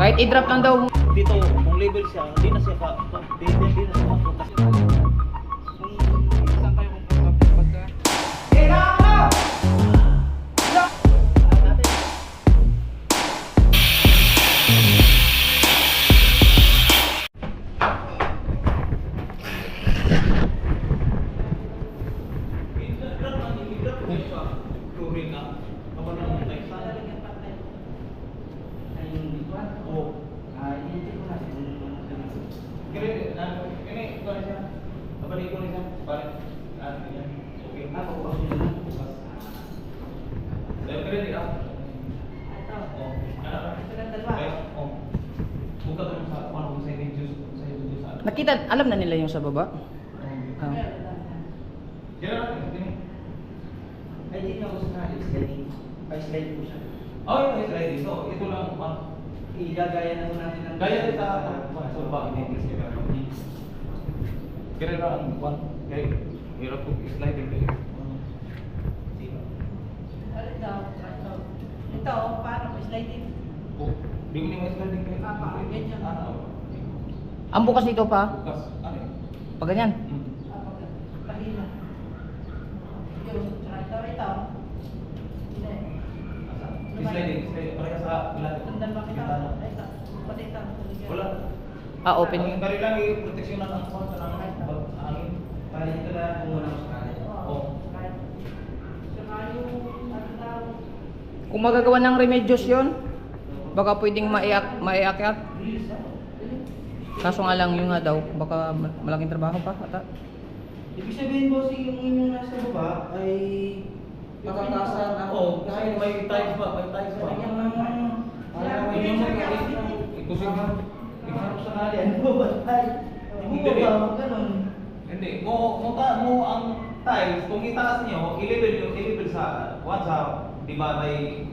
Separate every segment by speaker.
Speaker 1: Kahit i-drop lang daw.
Speaker 2: Dito, kung label siya, hindi na siya hindi na siya mapunta. Kung isang kayo kung pagka...
Speaker 1: Nakita, alam na nila yung sa baba.
Speaker 3: Ay, di na ako sa sliding. Ay, slide po siya.
Speaker 2: Oh, yung slide dito. Ito lang,
Speaker 3: Igagaya na po natin ang...
Speaker 2: gaya rin sa baba, hindi sila. Kaya lang, kaya hirap kong slide dito.
Speaker 4: Ito, paano ko sliding?
Speaker 2: Di ko naman slide dito.
Speaker 4: Ganyan.
Speaker 1: Ang bukas dito pa,
Speaker 2: Bukas, ano eh?
Speaker 1: pag ganyan.
Speaker 4: Pahila. Yung, ito.
Speaker 2: Sliding, parang sa bilang.
Speaker 4: Tandaan ba kita? Ito. Pati ito.
Speaker 2: Wala.
Speaker 1: Open.
Speaker 2: Ang kari lang yung proteksyon ng angkon sa hangin.
Speaker 3: Para dito na po muna ako sa kanan.
Speaker 2: Oo.
Speaker 4: Saka yung, ano daw,
Speaker 1: Kung magagawa ng remedios yun, baka pwedeng maiakyat. Kaso nga lang yung nga daw, baka malaking trabaho pa ata.
Speaker 3: Ibig sabihin po yung inyong nasa baba ay patatasan ako.
Speaker 2: Oo, kasi may tiles pa, may tiles pa.
Speaker 3: Kanyang mga...
Speaker 2: Yung ikusin mo.
Speaker 3: Ikarap sa nali. Ano po ba tayo? Hindi po ba mag ganun?
Speaker 2: Hindi, mo ang tiles, kung itaas niyo, i-level sa di ba may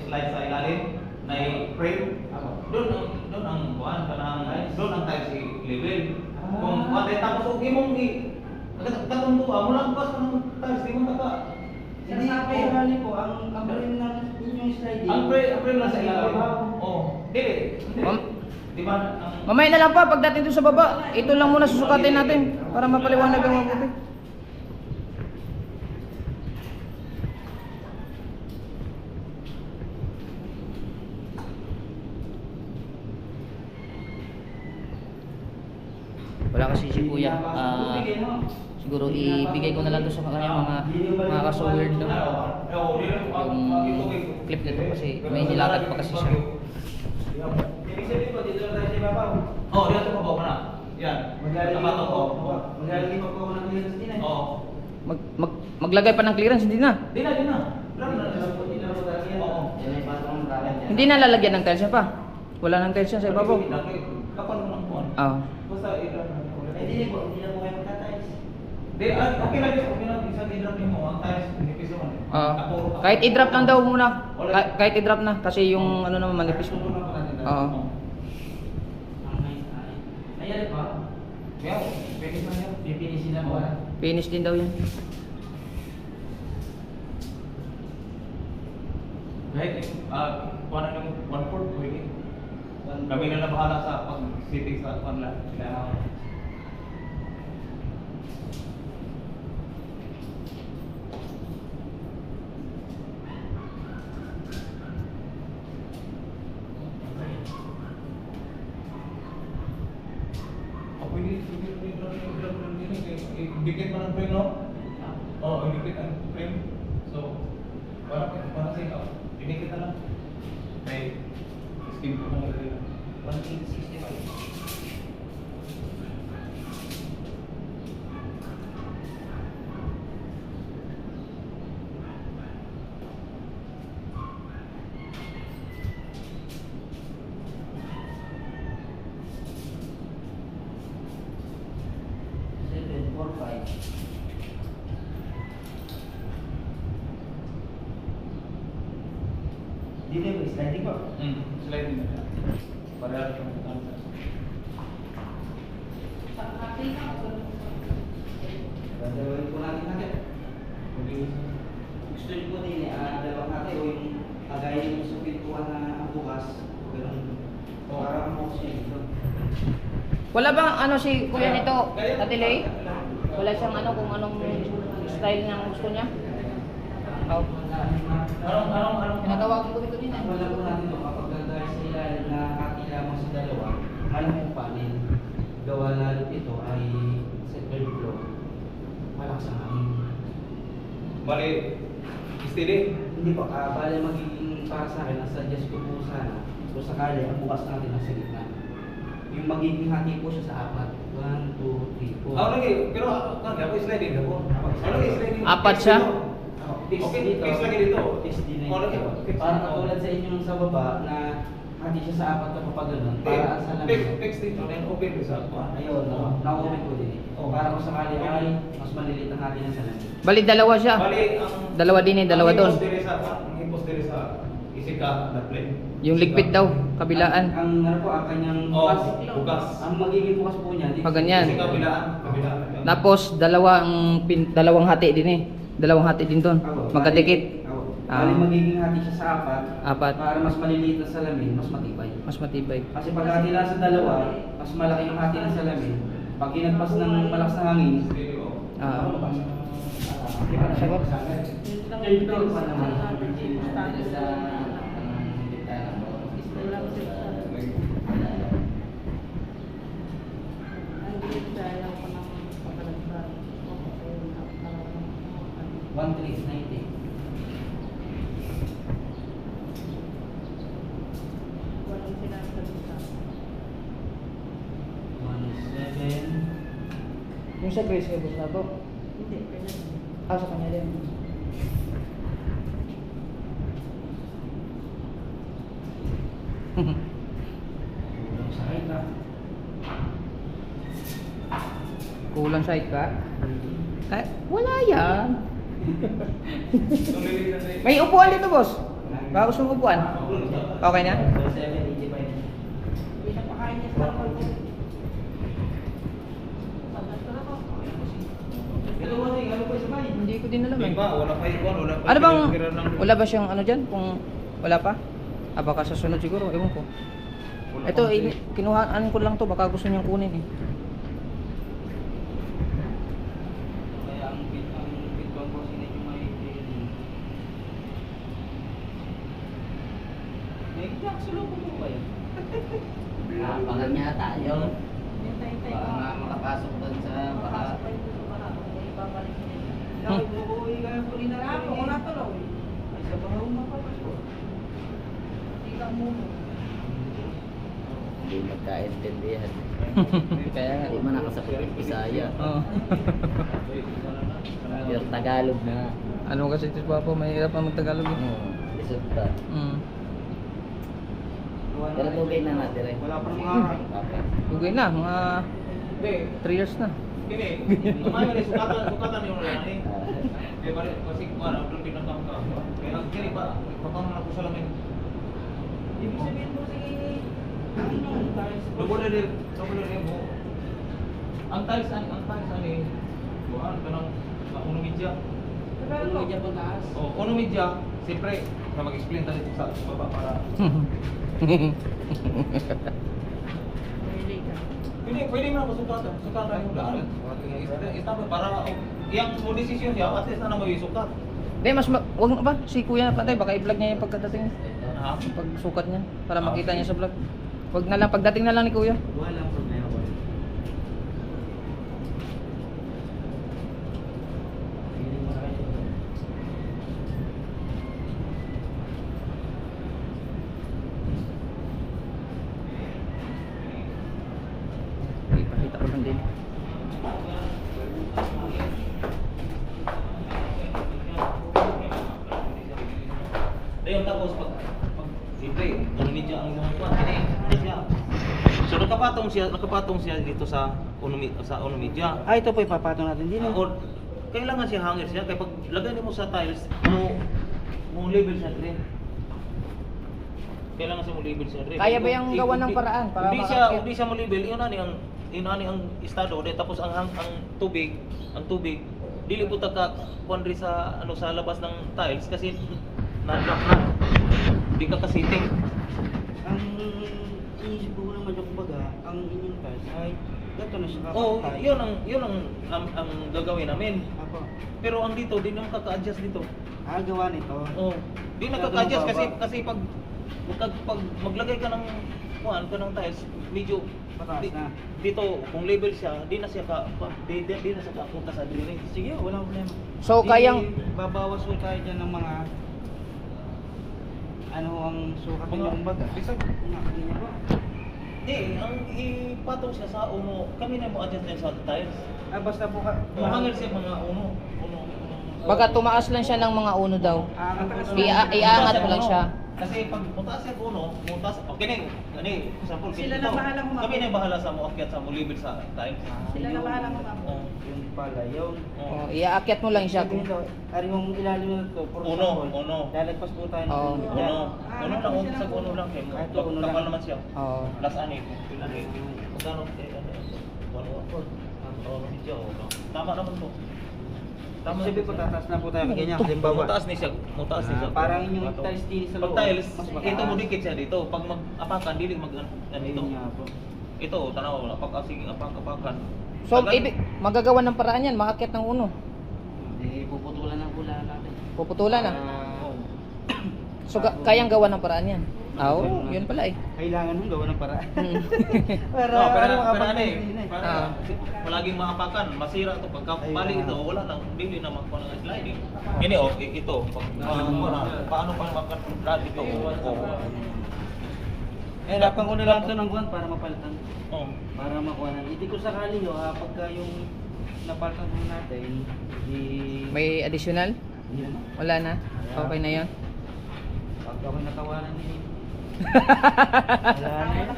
Speaker 2: slide sa ilalim na frame. Doon ang kuan kanang doon ang tiles i-level. Kung tapos imong katong tuwa mo lang pas ng tiles di mo taka.
Speaker 3: Hindi po hali po, ang frame ng inyong sliding.
Speaker 2: Ang frame lang sa ilalim. Oh, dili. Di ba ang
Speaker 1: Mamaya na lang pa, pagdating doon sa baba, ito lang muna susukatin natin para mapaliwanag ang mabuti. Wala kasi si Kuya. Siguro ibigay ko na lang to sa kanya mga ka-solid daw. Yung clip nito kasi may nilatag pa kasi siya.
Speaker 3: Ibig sabihin po, dito na tayo sa ibabaw.
Speaker 2: Oh, dito sa baba na. Yan.
Speaker 3: Maglalagay pa po ako ng clearance din eh.
Speaker 2: Oo.
Speaker 1: Maglagay pa ng clearance, hindi na.
Speaker 2: Di na.
Speaker 3: Hindi na po talaga yan.
Speaker 2: Oo.
Speaker 3: Yan ay patong ng kalan yan.
Speaker 1: Hindi na lalagyan ng tiles yan pa. Wala ng tiles yan sa ibabaw.
Speaker 2: Kapan mo ng phone?
Speaker 1: Oo.
Speaker 2: Basta ilan.
Speaker 3: Hindi na po kayo magtatiles.
Speaker 2: Di, okay lang yun. Okay lang. Isang i-drop mo. Ang tiles, manipis naman.
Speaker 1: Kahit i-drop lang daw muna. Kahit i-drop na kasi yung ano naman manipis mo. Oo.
Speaker 3: Ayan po.
Speaker 2: Kaya, pwede man yan.
Speaker 3: Pipinisin na po.
Speaker 1: Finish din daw yan.
Speaker 2: Kahit, kuha na ng 1/4 pwede. Kami na bahala sa pag-sitting sa kanila. Dikit mo ng frame, no? Oo, dikit ang frame. So, parang sa dinikit na lang. May skin ko na rin.
Speaker 3: 165. Dito yung sliding po.
Speaker 2: Sliding na. Pareha kang tanda.
Speaker 3: Gagawin po natin. Gusto niyo po din dalawang natin o yung kagaya yung sa pintuan na ang bukas. Ganun. Para ang box niya dito.
Speaker 1: Wala bang ano si kuya nito, Tatilay? Wala siyang ano kung anong style ng gusto niya? Oh.
Speaker 2: Anong?
Speaker 1: Pinatawagan ko dito din eh.
Speaker 3: Wala po natin ito kapag dahil sa ilalim na hati lamang sa dalawa, malaking panel. Gawa lalo ito ay sa third floor. Malakas ang hangin.
Speaker 2: Bali, steady.
Speaker 3: Hindi po, bale magiging para sa akin, ang suggest ko po sana, kung sakali, ang bukas natin nasa gitna. Yung magiging hati po siya sa apat. 1, 2, 3, 4.
Speaker 2: Ako lagi, pero ako sliding ako. Ako lagi sliding.
Speaker 1: Apat siya?
Speaker 2: Okay, fix lagi dito.
Speaker 3: Fix din na
Speaker 2: Oh, lagi.
Speaker 3: ito.
Speaker 2: Fix.
Speaker 3: Para katulad sa inyong sa baba na hati siya sa apat na papaganon. Para sa
Speaker 2: Fix dito, then open sa ako.
Speaker 3: Ayun, na-open ko din.
Speaker 2: Oh.
Speaker 3: Para kung sakali ay mas malilit ang hati ng salamin.
Speaker 1: Bali dalawa siya.
Speaker 2: Bali, ang
Speaker 1: Dalawa din eh, dalawa doon.
Speaker 2: Ang hipos dire sa isika na plane.
Speaker 1: Yung ligpit daw, kabilaan.
Speaker 3: Ang ano po, ang kanyang
Speaker 2: Oh,
Speaker 3: bukas.
Speaker 2: bukas.
Speaker 3: Ang magiging bukas po niya.
Speaker 1: Pag ganyan.
Speaker 2: Isika kabilaan.
Speaker 1: Tapos dalawang hati din eh. Dalawang hati din doon. Magkadikit.
Speaker 3: Bali magiging hati siya sa apat.
Speaker 1: Apat.
Speaker 3: Para mas maliliit ang salamin, mas matibay.
Speaker 1: Mas matibay.
Speaker 3: Kasi pag hati lang sa dalawa, mas malaki yung hati ng salamin. Pag ginagpas ng malakas na hangin,
Speaker 1: Ah.
Speaker 3: di ba nasagot?
Speaker 4: Yun lang
Speaker 3: Third floor pa naman.
Speaker 4: status
Speaker 3: Sa
Speaker 4: Walang section. Ang gilid sa ayaw ko ng pagkalagdag.
Speaker 3: 1,390.
Speaker 4: Walang sinasalita.
Speaker 3: 17.
Speaker 1: Yung sa Grace Cables na to.
Speaker 4: Hindi, kaya
Speaker 1: Sa kanya din.
Speaker 3: Kulang sa height ah.
Speaker 1: Kulang side ka? Wala yan. May upuan dito, boss. Baka gusto mong upuan? Okay na?
Speaker 3: 785.
Speaker 4: pinapakain niya sa ako. Sabat ko na ko.
Speaker 3: Ito mo rin, ano po sa bahay?
Speaker 1: Hindi ko din alam eh.
Speaker 2: Wala pa ikuan, wala pa.
Speaker 1: Ano bang, wala ba siyang ano dyan? Kung wala pa? Baka sa sunod siguro, ewan ko. Ito, kinuhaan ko lang to, baka gusto niyang kunin eh.
Speaker 3: Kaya ang feedback ko sila yung may training. May jack sa loob mo ba yun?
Speaker 5: Abangan niya tayo.
Speaker 4: Hintay-hintay
Speaker 5: Baka
Speaker 4: ko.
Speaker 5: nga makapasok doon sa baka.
Speaker 4: Makasok pa yung sa baka. May babalik niya.
Speaker 3: Dahil bubuhay ka ng puli na
Speaker 4: Ako, wala tuloy.
Speaker 3: Ay sa bahaw mapapasok.
Speaker 4: Ikaw muna.
Speaker 5: Hindi magkaintindihan. Kaya nga di man nakasakit yung Bisaya.
Speaker 1: Oo.
Speaker 5: Yung Tagalog na.
Speaker 1: Ano kasi ito Papa, mahirap na magtagalog eh.
Speaker 5: Isot ka.
Speaker 1: Mm.
Speaker 5: Pero tugay na natin rin.
Speaker 3: Wala pang mga aral.
Speaker 5: Okay.
Speaker 1: Tugay na, mga
Speaker 2: Hindi.
Speaker 1: 3 years na.
Speaker 2: Kini, kumain ni sukatan yung ano eh. Kaya bari kasi kuan ang pinang ka. Kaya kini pa papang na ko sa lamin.
Speaker 4: Ibig sabihin mo sige.
Speaker 2: Double din mo. Ang tiles ani. Kuan kanang sa uno media.
Speaker 4: Pero
Speaker 3: Ano medya po taas?
Speaker 2: Oh, uno media, siyempre na mag-explain tayo sa baba para
Speaker 4: Pumili ka.
Speaker 2: pwede mo na sukatan yung daan. Istaba para yang mo desisyon siya at least na may sukat.
Speaker 1: Hindi, wag na ba? Si Kuya na patay, baka i-vlog niya yung pagkadating niya.
Speaker 2: Ha?
Speaker 1: Pagsukat niya, para makita niya sa vlog. Wag na lang, pagdating na lang ni Kuya.
Speaker 3: Walang problema. Feeling mo na kayo.
Speaker 1: Ipakita ko lang din.
Speaker 2: Ayun tapos pag siyempre, ano media ang mga kuan kini siya. So nakapatong siya dito sa uno media.
Speaker 3: Ah, ito po ipapatong natin din.
Speaker 2: Or kailangan siya hanger siya kay pag lagay mo sa tiles mo level siya rin. Kailangan siya mo level siya rin.
Speaker 1: Kaya ba yung gawa ng paraan para
Speaker 2: hindi
Speaker 1: makakit?
Speaker 2: siya mo level, yun ani ang estado de tapos ang tubig dili po taka kuan ri sa sa labas ng tiles kasi na-drop na. Hindi ka kasiting.
Speaker 3: Ang inisip ko naman yung kumbaga, ang inyong tiles ay gato na siya
Speaker 2: Oh,
Speaker 3: kapag
Speaker 2: yun ang gagawin namin.
Speaker 3: Apo.
Speaker 2: Pero ang dito, di naman kaka-adjust dito.
Speaker 3: Gawa nito.
Speaker 2: Oh, di na
Speaker 3: Gato
Speaker 2: kaka-adjust kasi
Speaker 3: mababa.
Speaker 2: kasi pag maglagay ka ng tiles, medyo
Speaker 3: Pataas na.
Speaker 2: dito kung level siya, di na siya di na siya kapunta sa drainage.
Speaker 3: Sige, walang problema.
Speaker 1: So, kayang-
Speaker 3: babawas ko tayo dyan ng mga ano ang sukat
Speaker 2: Mga-
Speaker 3: ng kumbaga.
Speaker 2: Bisag.
Speaker 3: Ganyan po.
Speaker 2: Di, ang ipatong siya sa uno, kami na mo adjust din sa tiles.
Speaker 3: Basta po ka.
Speaker 2: Mahangil siya mga uno.
Speaker 1: Baka tumaas lang siya ng mga uno daw.
Speaker 3: Aangat
Speaker 1: Iangat mo lang siya.
Speaker 2: Kasi pag mutaas siya uno, okay ni, example,
Speaker 4: Sila
Speaker 2: ito,
Speaker 4: na bahala kumabot.
Speaker 2: kami na bahala sa mo akyat sa mo level sa tiles.
Speaker 4: Sila na bahala kumabot.
Speaker 2: Oh,
Speaker 3: Yung pala, yung
Speaker 1: Oh, iakyat mo lang siya.
Speaker 3: Sabihin daw, ari yung ilalim na ito, for
Speaker 2: Uno,
Speaker 3: example,
Speaker 2: uno.
Speaker 3: lalagpas po tayo ng
Speaker 1: Oo.
Speaker 3: yan.
Speaker 2: uno lang, sa uno lang kayo.
Speaker 3: Kahit uno lang.
Speaker 2: Kapal naman siya.
Speaker 1: Oo.
Speaker 2: Plus ani, magkano medyo, tama naman po.
Speaker 3: Sabi ko, tataas na po tayo, ganyan, halimbawa.
Speaker 2: Mutaas ni siya.
Speaker 3: Parang yung tiles din sa loob.
Speaker 2: Pag tiles,
Speaker 3: mas mataas.
Speaker 2: ito mo dikit siya dito. Pag mag-apakan, dili ganito.
Speaker 3: Ayun nga po.
Speaker 2: Ito, tanaw, sige apakan.
Speaker 1: So, magagawa ng paraan yan, makakyat ng uno.
Speaker 3: Hindi, puputulan ang hula natin.
Speaker 1: Puputulan na.
Speaker 3: Oo.
Speaker 1: So, kayang gawa ng paraan yan. Oo, yun pala eh.
Speaker 3: Kailangan mong gawa ng paraan.
Speaker 1: Hmm.
Speaker 3: Para,
Speaker 2: Pero
Speaker 3: makapag-
Speaker 2: ano eh,
Speaker 1: Ah.
Speaker 2: palaging maapakan, masira to pagka
Speaker 3: Ayun
Speaker 2: bali
Speaker 3: nga.
Speaker 2: ito, wala nang dili na magkuha ng sliding. Ini ito, paano pang makan ito?
Speaker 3: Hirapan ko na lang ito ng buwan para mapalitan.
Speaker 2: Oh.
Speaker 3: Para makuha na. Hindi ko sakali pagka yung napalitan mo natin,
Speaker 1: May additional?
Speaker 3: hindi na.
Speaker 1: Wala na? Okay na yun?
Speaker 3: Pagka may natawanan ni wala na.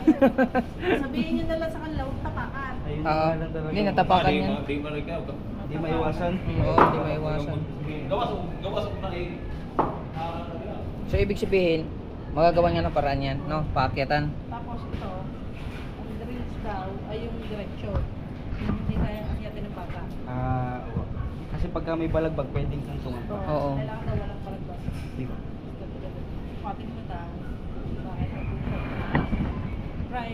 Speaker 4: Sabihin nyo na lang sa kanila, huwag tapakan.
Speaker 3: Ayun
Speaker 1: Oo.
Speaker 3: nga lang talaga.
Speaker 1: Hindi, natapakan yan.
Speaker 3: Hindi maiwasan.
Speaker 1: Oo, hindi maiwasan.
Speaker 2: Gawas na eh.
Speaker 1: So, ibig sabihin, magagawa niya ng paraan yan, no? Paakyatan.
Speaker 4: Tapos ito, ang drills daw ay yung diretsyo. Yung hindi kaya akyatin ng bata.
Speaker 3: Oo. Kasi pagka may balagbag, pwedeng kang tumamba.
Speaker 1: Oo.
Speaker 4: Kailangan daw walang palagbas.
Speaker 3: Di ba?
Speaker 4: Pating mo daw. Bakit ako try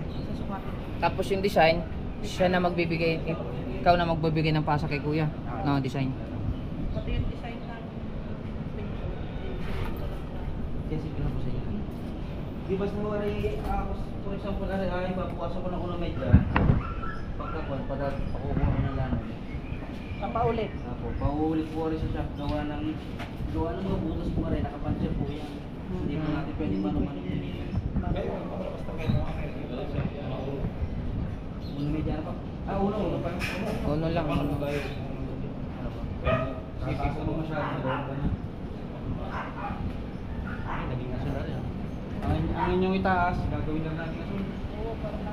Speaker 4: sa sukatin.
Speaker 1: Tapos yung design, siya na magbibigay, ikaw na magbibigay ng pasa kay kuya. No, design.
Speaker 4: Pati yung design ng picture.
Speaker 3: Kasi ko na po sa inyo. Di ba sa wala ako, for example, ay papukasan ko ng unang medya. Pagkakuan, pakukuha ko ng lana.
Speaker 4: Paulit.
Speaker 3: Apo, paulit po rin sa shop. Gawa ng mga butas po rin, nakapansin po yan. Hindi po natin pwede manuman yung unang medya na pa. Uno pa.
Speaker 1: Uno lang.
Speaker 3: Ano ba yun? Sisisa mo masyado. Ay, naging nasunod yan. Ang inyong itaas, gagawin lang natin nasunod.
Speaker 4: Oo, parang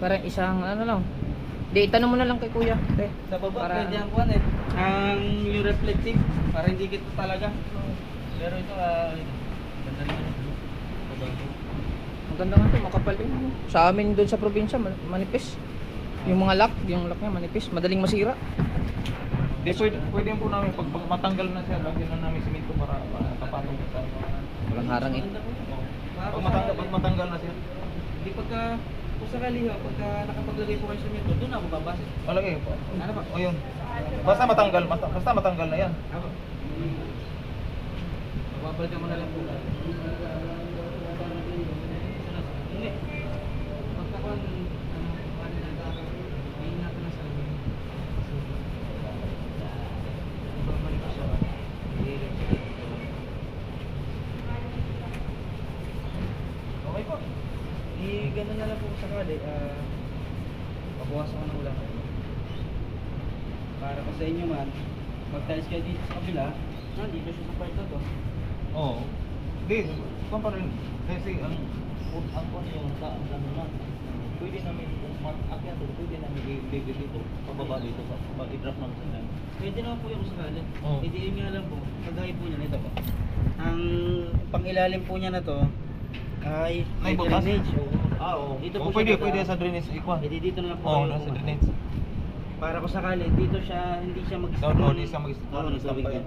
Speaker 1: Parang isang ano lang. Di, itanong mo na lang kay kuya. Okay.
Speaker 3: Sa baba,
Speaker 1: Para-
Speaker 3: pwede ang kuwan eh. Ang yung reflective, para hindi kita talaga. Pero ito, ganda naman yung blue. Babago.
Speaker 1: Ang ganda nga ito, makapal din. Sa amin doon sa probinsya, manipis. Yung mga lock niya manipis, madaling masira.
Speaker 2: Di pwede po namin pag matanggal na siya, lagyan na namin simento para kapatong sa.
Speaker 1: Walang harang eh.
Speaker 2: Pag matanggal na siya.
Speaker 3: Hindi pagka, kung sakali ho, pagka nakapaglagay po kayo sa mito, doon ako babase.
Speaker 2: Malagay po.
Speaker 3: Ano ba?
Speaker 2: O yun. Basta matanggal na yan.
Speaker 3: Ako. Magbabalikan mo na lang po. Hindi. Pagkakuan, hindi natin na sa labing. Babalik ko siya. Okay po. Gano'n na lang po sakali. Pabawasan ko ng ulan. Para pa sa inyo man, mag-tiles kayo dito sa kabila, nandito siya sa part na to.
Speaker 2: Oo. Di, kung pa rin. Kasi ang kung yung ang lang. Pwede namin kung akyat to, pwede namin i-level dito, pababa dito, i-drop namin sa line.
Speaker 3: Pwede naman po yung sakali.
Speaker 2: Oo.
Speaker 3: Hindi yun nga lang po, kagaya po niya nito po. Ang pangilalim po niya na to ay
Speaker 2: May butas?
Speaker 3: drainage.
Speaker 2: Oo.
Speaker 3: Dito po
Speaker 2: Oo,
Speaker 3: siya
Speaker 2: pwede
Speaker 3: baba.
Speaker 2: sa drainage ikwa.
Speaker 3: Hindi dito na lang po.
Speaker 2: Oo,
Speaker 3: kayo
Speaker 2: nasa
Speaker 3: pumunta.
Speaker 2: drainage.
Speaker 3: Para ko sakali, dito siya, hindi siya mag-stop.
Speaker 2: Oo, hindi siya mag-stop.
Speaker 3: Oo, nagtawid yan.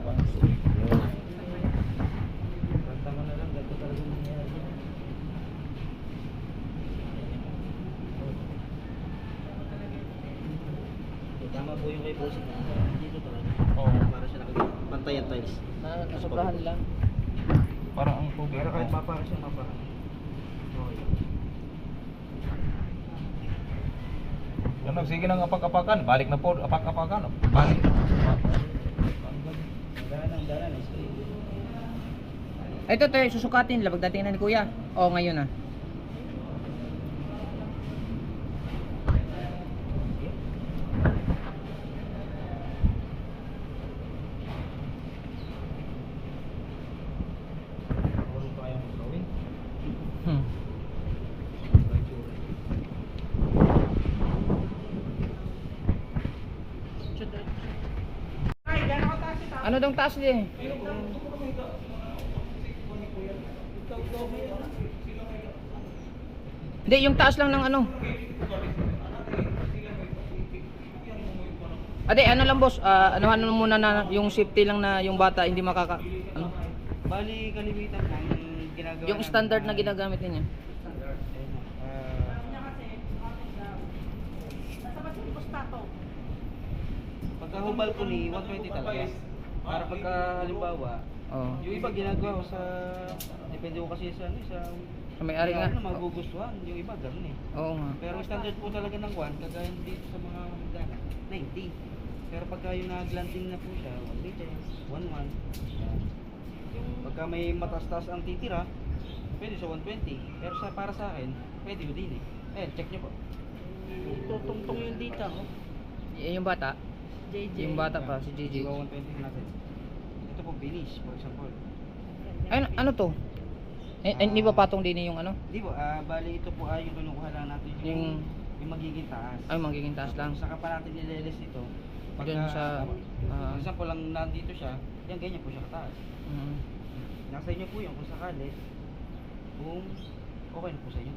Speaker 3: Tama na lang, ganito talaga nangyari. po yung kay boss na dito talaga.
Speaker 2: Oo.
Speaker 3: Para siya nakapantay ang tiles.
Speaker 1: Nasobrahan lang.
Speaker 2: Parang ang tubig.
Speaker 3: Pero kahit mapara siya mapara. Okay.
Speaker 2: Ano, sige nang apak-apakan. Balik na po, apak-apakan. Balik.
Speaker 3: Dahan.
Speaker 1: Ito tayo, susukatin. Labag dating na ni Kuya. O, ngayon na.
Speaker 3: Ano pa kaya mo gawin?
Speaker 1: Hmm. Ano dong taas din? Hindi, yung taas lang ng ano. Ade, ano lang boss, anuhan mo muna na yung safety lang na yung bata hindi makaka ano?
Speaker 3: Bali, kalimitan ang ginagawa
Speaker 1: Yung standard na ginagamit ninyo.
Speaker 3: Standard. Pagka home balcony, 120 talaga. Para pagka halimbawa,
Speaker 1: Oo.
Speaker 3: yung iba ginagawa ko sa, depende ko kasi sa,
Speaker 1: Sa may-ari nga.
Speaker 3: Ano, magugustuhan, yung iba ganun eh.
Speaker 1: Oo nga.
Speaker 3: Pero standard po talaga ng 1, kagaya dito sa mga magdana, 90. Pero pagka yung naglanting na po siya, 110, 11. Yan. Pagka may matastas ang titira, pwede sa 120. Pero para sa akin, pwede yun din eh. Check nyo po.
Speaker 4: Tutungtong yung dito.
Speaker 1: Yung bata,
Speaker 4: JJ.
Speaker 1: yung bata pa si
Speaker 3: Di
Speaker 1: Gigi.
Speaker 3: ba 120 natin? Ito po, finish, for example.
Speaker 1: Ay, ano to? Hindi ba patong din yung ano?
Speaker 3: Di ba, bali ito po ay yung kinukuha lang natin yung magiging taas.
Speaker 1: Ay, magiging taas lang.
Speaker 3: Saka pa natin nileles ito.
Speaker 1: Dun sa,
Speaker 3: for example lang nandito siya, yan ganyan po siya kataas.
Speaker 1: Mm.
Speaker 3: Nasa inyo po yun kung sakali, kung okay na po sa inyo,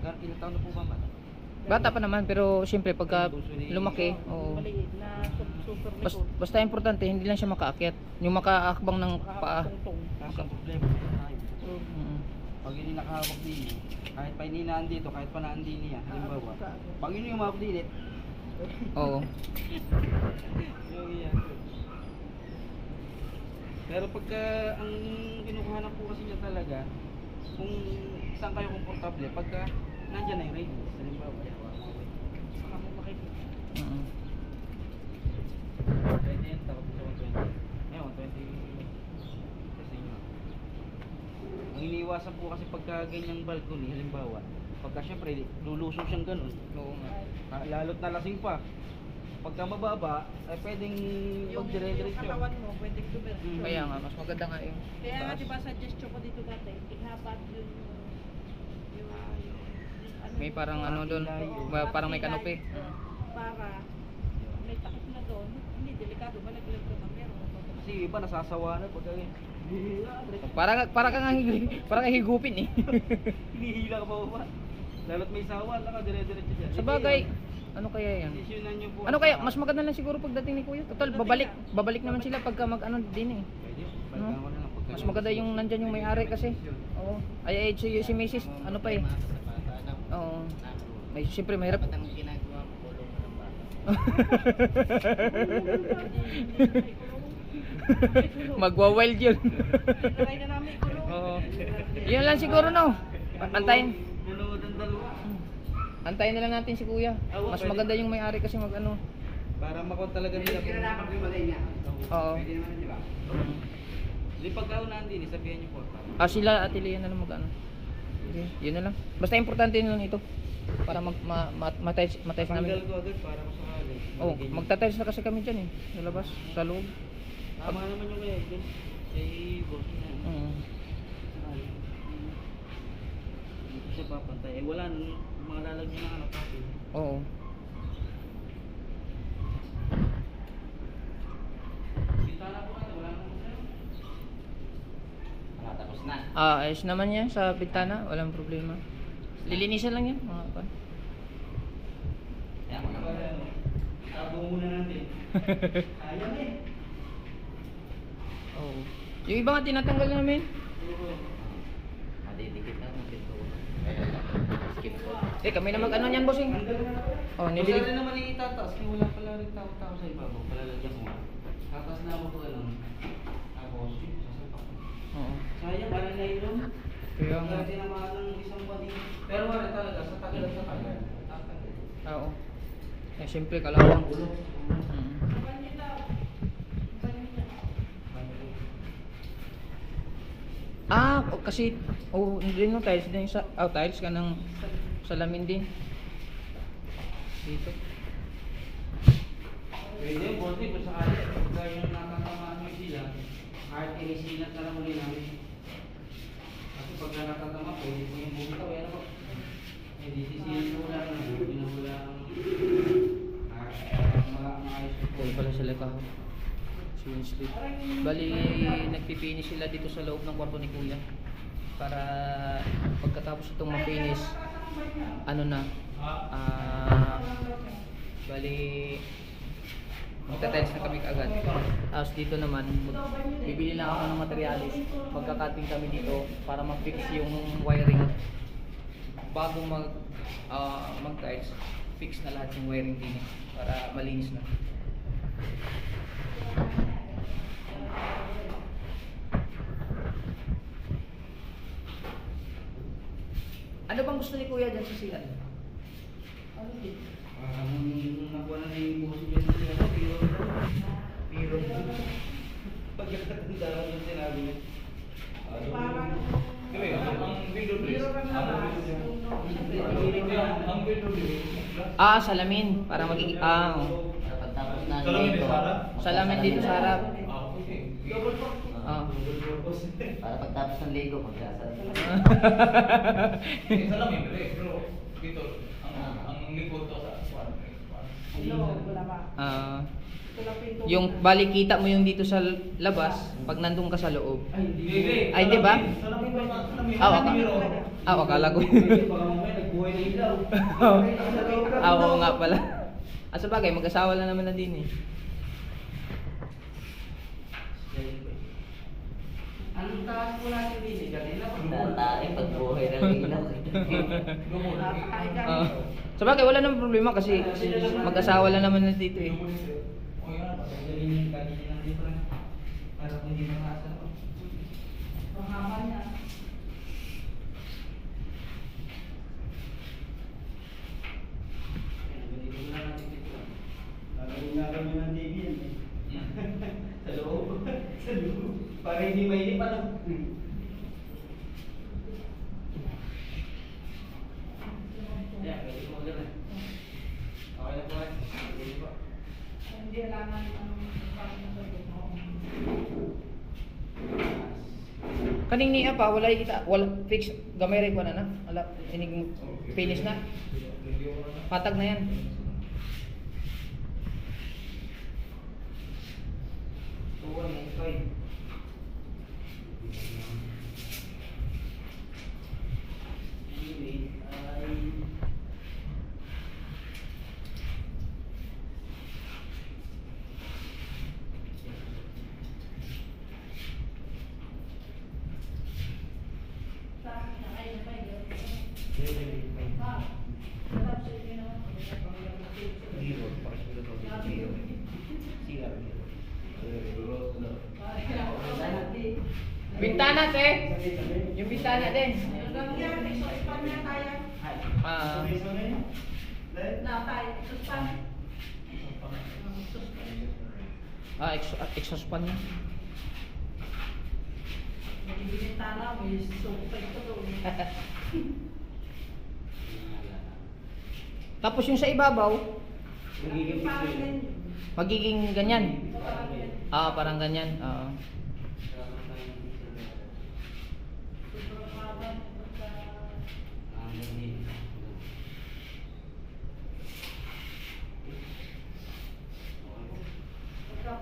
Speaker 3: 120. Ilang taon na po ba bata?
Speaker 1: Bata pa naman pero siyempre pagka lumaki, oo.
Speaker 4: Maliit na super
Speaker 1: Basta importante hindi lang siya makaakyat, yung makaakbang ng paa.
Speaker 3: Kaso ang problema tayo.
Speaker 1: Mm.
Speaker 3: Pag hindi nakahawak din, kahit pa hindi naandito, kahit pa naandin niya, halimbawa, pag yun yung umawak din,
Speaker 1: Oo.
Speaker 3: yung yan. Pero pagka ang kinukuha po kasi niya talaga, kung saan kayo komportable, pagka nandyan na yung radius, halimbawa, saka mo makikita.
Speaker 1: Mm.
Speaker 3: Pwede yan, tapos sa 120. Ngayon, 120 kasi nyo. Ang iniiwasan po kasi pagka ganyang balcony, halimbawa, pagka syempre, lulusong siyang ganun,
Speaker 1: Oo nga.
Speaker 3: lalo't nalasing pa. Pagka mababa, ay pwedeng
Speaker 4: Yung
Speaker 3: magdire-diretso.
Speaker 4: katawan mo, pwedeng dumiretso.
Speaker 1: Kaya nga mas maganda nga yung
Speaker 4: Kaya nga
Speaker 1: taas.
Speaker 4: diba suggestion ko dito dati, ihabat yung ano,
Speaker 1: May parang ano doon, parang may kanopi.
Speaker 4: para may takip na doon, hindi delikado, malaglag ko na meron.
Speaker 3: Kasi yung iba nasasawa na pagka
Speaker 1: Para kang higupin eh.
Speaker 3: hinihila ka pa ba? Lalo't may sawa, dire-diretso dyan.
Speaker 1: Sa bagay, ano kaya yan?
Speaker 3: Desisyonan nyo po.
Speaker 1: Ano kaya, mas maganda lang siguro pagdating ni Kuya. Total, babalik naman sila pagka mag-ano din eh.
Speaker 3: Pwede,
Speaker 1: No?
Speaker 3: balikan ko na lang pagka.
Speaker 1: Mas maganda yung nandyan yung may-ari kasi. Oo. Ay, si Mrs. Ano pa eh. Oo. May, siyempre mahirap.
Speaker 5: Dapat ang ginagawa mo, kulong mo ng bata.
Speaker 1: Magwa-wild yun.
Speaker 4: Try na namin kulong.
Speaker 1: Oo. Yun lang siguro no. Antayin.
Speaker 3: Nanood ang dalawa.
Speaker 1: Antayin na lang natin si Kuya. Mas maganda yung may-ari kasi mag-ano.
Speaker 3: Para makon talaga nila.
Speaker 1: Oo.
Speaker 3: Di pagkaunahan din, sabihan niyo po.
Speaker 1: Sila at Ilian na lang mag-ano. Okay, yun na lang. Basta importante na lang ito. Para matayos namin.
Speaker 3: Tanggal ko agad para kung sakali.
Speaker 1: Oh, magtatayos na kasi kami dyan eh. Sa labas, sa loob.
Speaker 3: Tama naman yung kaya dyan. Kay boss na. Hindi siya papantay. Eh wala nung mga lalagyan ng ano kapil.
Speaker 1: Oo.
Speaker 3: Bintana po kasi wala nang sa'yo.
Speaker 5: Tapos na.
Speaker 1: Ayos naman yan sa bintana. Walang problema. Lilinisan lang yan. Mga pan.
Speaker 5: Kaya mo naman.
Speaker 3: Tago muna natin. Sayang eh.
Speaker 1: Oo. Yung iba nga tinatanggal namin.
Speaker 5: Madidikit na ng pinto. Kaya Skip ko.
Speaker 1: Kami na mag-ano niyan, bossing. Oh,
Speaker 3: Kung
Speaker 1: nililig.
Speaker 3: saan naman itataas, kung wala pala rin tao-tao sa ibabaw, palalagyan ko nga. Tatas na ako ito, ano. Tapos, sasapak ko.
Speaker 1: Oo.
Speaker 3: Sayang, para na yun.
Speaker 1: Kaya nga.
Speaker 3: Kaya tinamaan ng isang panig. Pero wala talaga, sa tagal at sa tagal. Tatagal.
Speaker 1: Oo. Eh, siyempre, kalawang. Kasi, hindi no, tiles din sa, tiles ka ng salamin din. Dito.
Speaker 3: Pwede yung konti kung sakali, pagka yung nakatamaan mo sila, kahit inisilat na lang ulit namin. Kasi pagka nakatama, pwede po yung bumitaw, yan ako. Eh, di sisilat mo wala na, binawala ang maayos ko.
Speaker 1: Ito pala sila ka. Swing sleep. Bali, nagpipinis sila dito sa loob ng kwarto ni Kuya. Para pagkatapos itong mapinis, ano na, bali, magta-tiles na kami agad. Tapos dito naman, bibili lang ako ng materialis. Magkakating kami dito para ma-fix yung wiring. Bago mag-tiles, fix na lahat yung wiring din para malinis na. Ano bang gusto ni Kuya dyan sa CR?
Speaker 3: Nakuha na yung puso niya sa sila, pero pagkakatanda yung sinabi niya.
Speaker 2: Ang window dress. Ang window dress.
Speaker 1: Salamin. Para magiging,
Speaker 5: Para pagtapos na
Speaker 2: Salamin
Speaker 5: nito,
Speaker 2: sa harap?
Speaker 1: salamin dito sa harap.
Speaker 2: Okay.
Speaker 5: para pagtapos ng Lego, magkasal.
Speaker 2: Salamin, pero dito, ang likod to sa swan.
Speaker 1: Yung bali kita mo yung dito sa labas pag nandun ka sa loob.
Speaker 2: Hindi.
Speaker 1: Ay, di ba?
Speaker 2: Salamin ba? Salamin.
Speaker 1: Akala ko.
Speaker 3: Baka mamaya nagbuhay na ilaw.
Speaker 1: Oo nga pala. Sa bagay, mag-asawa lang naman na din eh.
Speaker 3: Anong taas po natin din eh? Kanina pa.
Speaker 5: Tatay, pagbuhay ng ilaw.
Speaker 1: Sa bagay, wala namang problema kasi mag-asawa lang naman na dito eh.
Speaker 3: Galing kanina dito lang. Para kung hindi makasa. Sa loob. Sa loob. Para hindi mainip ano. Yeah, pwede ko magana. Okay na po eh. Pwede po.
Speaker 1: Kaning niya pa, wala fix, gamay rin ko na na. Wala, inig finish na. Patag na yan.
Speaker 3: Tuwan na ito eh. Anyway,
Speaker 1: Bintana, te. Yung bintana din. Exhaust pan niya. Tapos yung sa ibabaw, magiging ganyan. Parang ganyan.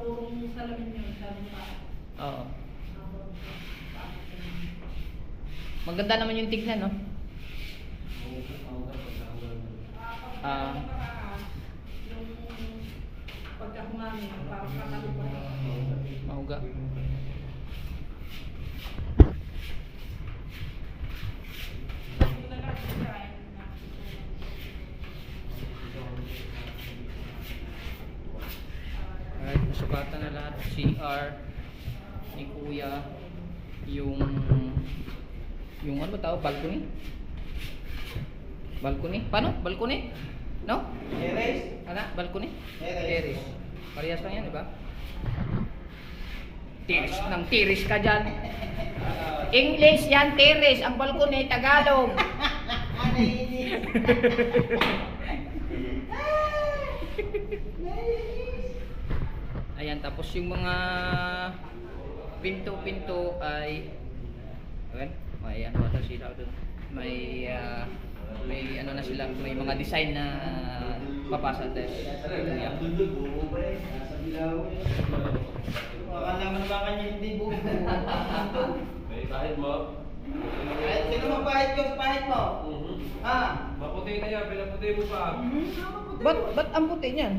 Speaker 4: Purong salamin yun, sabi pa.
Speaker 1: Oo. Maganda naman yung tignan, no?
Speaker 4: Yung pagkakumami, parang kakalubay.
Speaker 1: Mahuga. ni Kuya yung ano ba tawag? Balcony? Balcony? Paano? Balcony? No?
Speaker 3: Terrace?
Speaker 1: Ano? Balcony?
Speaker 3: Terrace.
Speaker 1: Terrace. Parehas lang yan, di ba? Terrace ng terrace ka dyan. English yan, terrace. Ang balcony, Tagalog. Ayan, tapos yung mga pinto-pinto ay ayan, may ano ata sila doon. May ano na sila, may mga design na papasa test. Yeah.
Speaker 3: Akala mo naman kanya hindi buo.
Speaker 6: May kahit mo.
Speaker 3: Kahit sino mapahit yung pahit mo? Ha?
Speaker 6: Maputi na yan, pinaputi mo pa.
Speaker 1: Ba't ang puti niyan?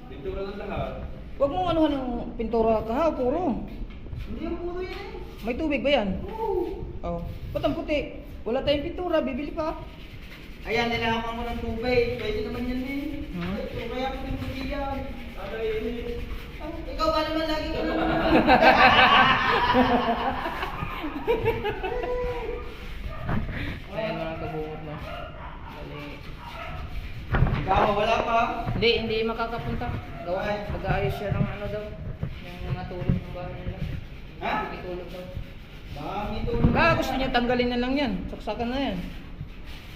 Speaker 6: Pintura ng lahat.
Speaker 1: Huwag mong anuhan ng pintura ka ha, puro.
Speaker 3: Hindi yung puro yan eh.
Speaker 1: May tubig ba yan? Oo. Oh. Ba't ang puti? Wala tayong pintura, bibili pa.
Speaker 3: Ayan, nilahaman ko ng tubig. Pwede naman yan eh.
Speaker 1: Hmm?
Speaker 3: Kaya ko yung puti yan. Ikaw ba naman lagi ka naman?
Speaker 1: Ayan mga kabungot na. Bali.
Speaker 3: Ikaw, wala pa.
Speaker 1: Hindi makakapunta. Gawa, mag-aayos siya ng ano daw. Yung mga tulog ng bahay nila.
Speaker 3: Ha?
Speaker 1: Itulog daw.
Speaker 3: Baka may tulog.
Speaker 1: Gusto niya tanggalin na lang yan. Saksakan na yan.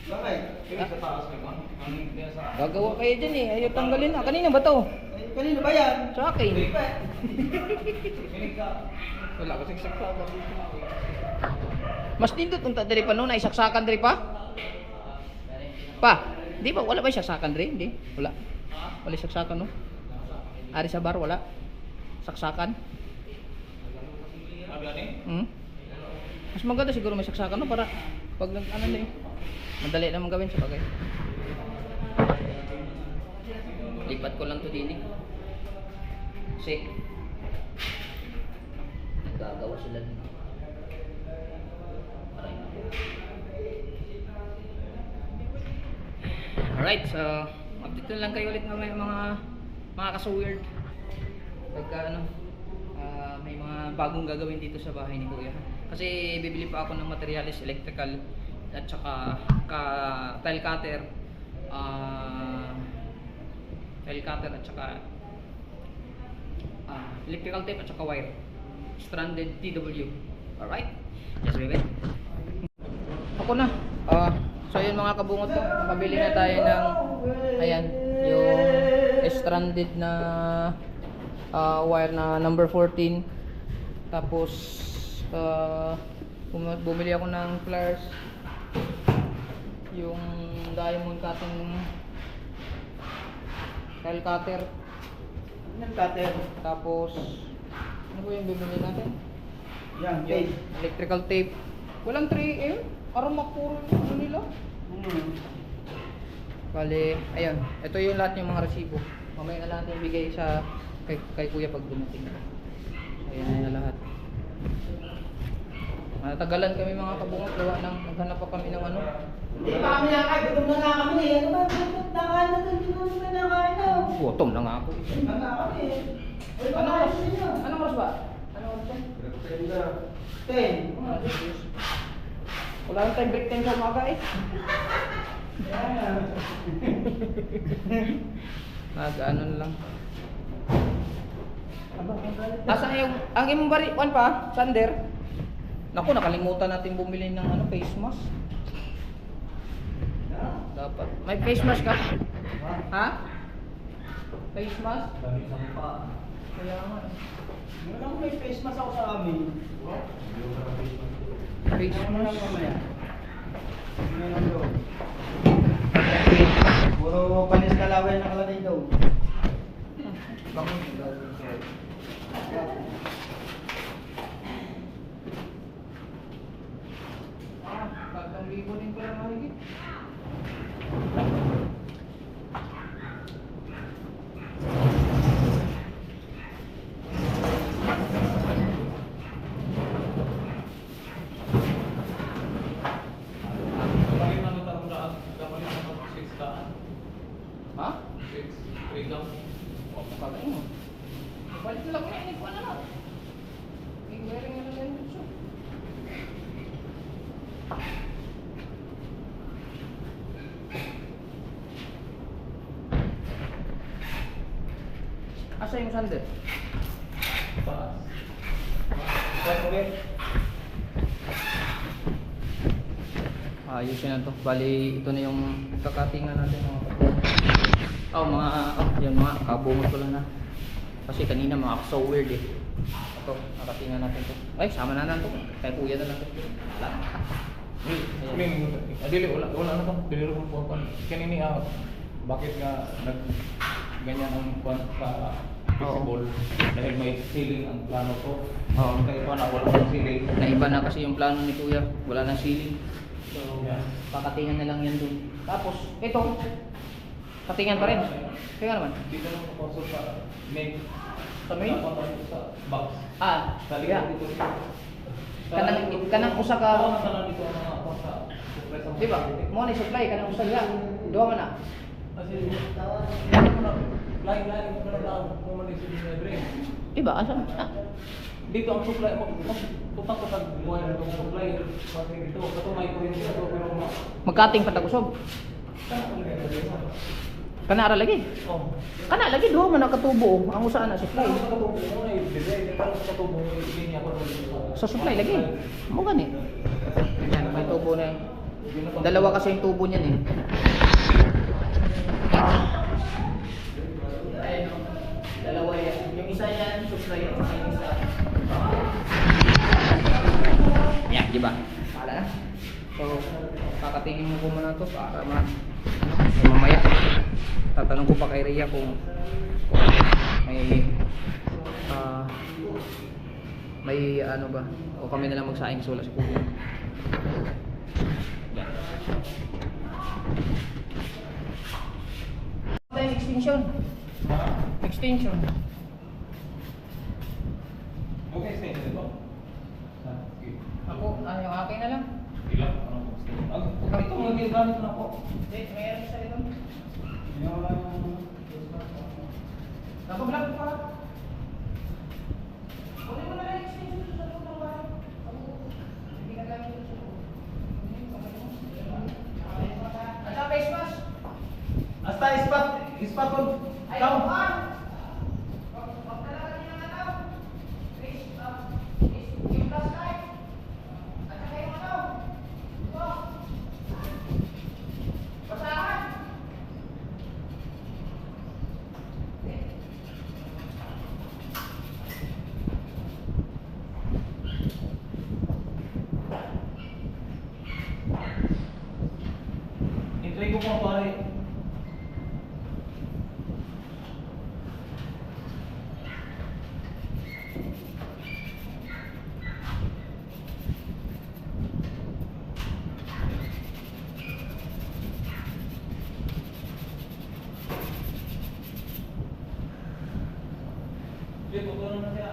Speaker 3: Bakit?
Speaker 2: Kaya sa taas naman. Ano yung kaya sa...
Speaker 1: Gagawa kayo dyan eh. Ayaw tanggalin na. Kanina ba to?
Speaker 3: Eh, kanino ba yan?
Speaker 1: Sa akin.
Speaker 2: Kinig ka.
Speaker 1: Wala kasi saksakan dito. Mas dito tunta diri pa no na isaksakan diri pa? Pa, di ba wala ba saksakan diri? Hindi. Wala. Wala saksakan no. Ari sa bar wala. Saksakan.
Speaker 2: Abi ani?
Speaker 1: Mas maganda siguro may saksakan no para pag ano na eh. Madali naman gawin sa bagay. Lipat ko lang to din eh. Kasi gagawa sila dito. Alright, so update na lang kayo ulit mamaya mga kaso-weird. Pagka ano, may mga bagong gagawin dito sa bahay ni Kuya. Kasi bibili pa ako ng materials electrical at saka tile cutter. Tile cutter at saka electrical tape at saka wire. Stranded TW. Alright, just wait. Ako na. So yun mga kabungot ko, nakabili na tayo ng ayan, yung stranded na wire na number 14. Tapos bumili ako ng pliers, yung diamond cutting tile cutter.
Speaker 3: Anong cutter?
Speaker 1: Tapos ano po yung bibili natin?
Speaker 3: Yan,
Speaker 1: Yung
Speaker 3: tape.
Speaker 1: electrical tape. Walang 3M. Aramak puro yung ano nila. Bale, ayun. Ito yung lahat ng mga resibo. Mamaya na natin ibigay sa kay Kuya pag dumating. Ayan na lahat. Natagalan kami mga kabungot. Gawa ng naghanap pa kami ng ano.
Speaker 3: Hindi pa kami nakakain. Gutom na nga kami. Ano ba? Nakain na doon. Hindi naman nakain na.
Speaker 1: Gutom na nga ako.
Speaker 3: Nakain kami.
Speaker 1: Anong oras? Anong oras ba? Anong oras ba?
Speaker 3: 10.
Speaker 1: Wala nang time break time sa umaga eh. Ano na lang. Asan yung ang imong bari one pa, Sander? Naku, nakalimutan natin bumili ng ano face mask. Dapat. May face mask ka? Ha? Face mask?
Speaker 2: Dami sa mukha.
Speaker 1: Kaya nga.
Speaker 3: Meron ako may face mask ako sa amin.
Speaker 1: Face
Speaker 3: Ano lang
Speaker 1: mask.
Speaker 3: mamaya? Meron doon. Puro panis kalawin nakalagay daw.
Speaker 1: Bangon. Katang libo din ko lang mahigit.
Speaker 2: Balik na nung tarong daan. Balik na nung 6 daan.
Speaker 1: Ha?
Speaker 2: 6. 3 lang.
Speaker 1: O, kagain mo. Balik Balik lang na, hindi ko na lang. May wiring na lang yung gusto. Asa yung sander?
Speaker 2: Paas. Paas ulit.
Speaker 1: Ayusin na to. Bali, ito na yung kakatingan natin mga yan mga kabungot ko lang na. Kasi kanina mga so weird eh. Ito, nakatingan natin to. Ay, sama na natin to. Kaya kuya na lang to. Wala.
Speaker 2: Dili, wala na to. Dili rin po. Kanini, bakit nga ganyan ang kwan ka visible? Dahil may ceiling ang plano to.
Speaker 1: Oo.
Speaker 2: Kaya wala ng ceiling.
Speaker 1: Naiba na kasi yung plano ni kuya. Wala nang ceiling. So,
Speaker 2: Yeah.
Speaker 1: kakatingan na lang yan dun. Tapos, ito. Katingan pa rin. Kaya naman.
Speaker 2: Dito na papasok sa main.
Speaker 1: Sa main?
Speaker 2: Sa box.
Speaker 1: Ah,
Speaker 2: Sa
Speaker 1: yeah.
Speaker 2: likod dito.
Speaker 1: Kanang usa ka.
Speaker 2: Oo, kanang dito ang mga kwan sa surprise ang
Speaker 1: Di ba? Mo ni supply kanang usa ka. Duha man na.
Speaker 2: Kasi lain mo na lang kung man yung libre.
Speaker 1: Di ba? Asa? Ah.
Speaker 2: Dito ang supply tutang ko sa buhay ng supply pati dito kato may kuryente dito pero
Speaker 1: Magkating patagusob. Kana ra lagi.
Speaker 2: oh
Speaker 1: Kana lagi duha man na katubo ang usa na supply.
Speaker 2: sa katubo mo na i-design pero sa katubo mo linya ko
Speaker 1: Sa supply lagi. Mo gani. Yan, may tubo na. Dalawa kasi yung tubo niyan eh. Ayun, dalawa yan. Yung isa yan, supply yan. Yung isa. Yan, di ba? Pala na. So, kakatingin mo ko muna to para mamaya. Tatanong ko pa kay Rhea kung may may ano ba o kami na lang magsaing sula sa kuya. Yan. May extension. Extension.
Speaker 2: okay stay dito
Speaker 1: Ako, yung akin na lang.
Speaker 2: ilang ang ito mo ginagamit na ako
Speaker 1: Hindi, mayroon sa likod. Naka-block pa. Kunin mo na lang yung extension sa loob ng bahay. Hindi ka gamit yung sa loob. At ang face mask.
Speaker 2: hasta ispat ko
Speaker 1: Ay,
Speaker 2: down
Speaker 1: on! Magdala ka din ng ano? Face, yung flashlight. At saka yung ano? Ito. Basahan.
Speaker 2: i-try ko kung pare Dito ko na siya.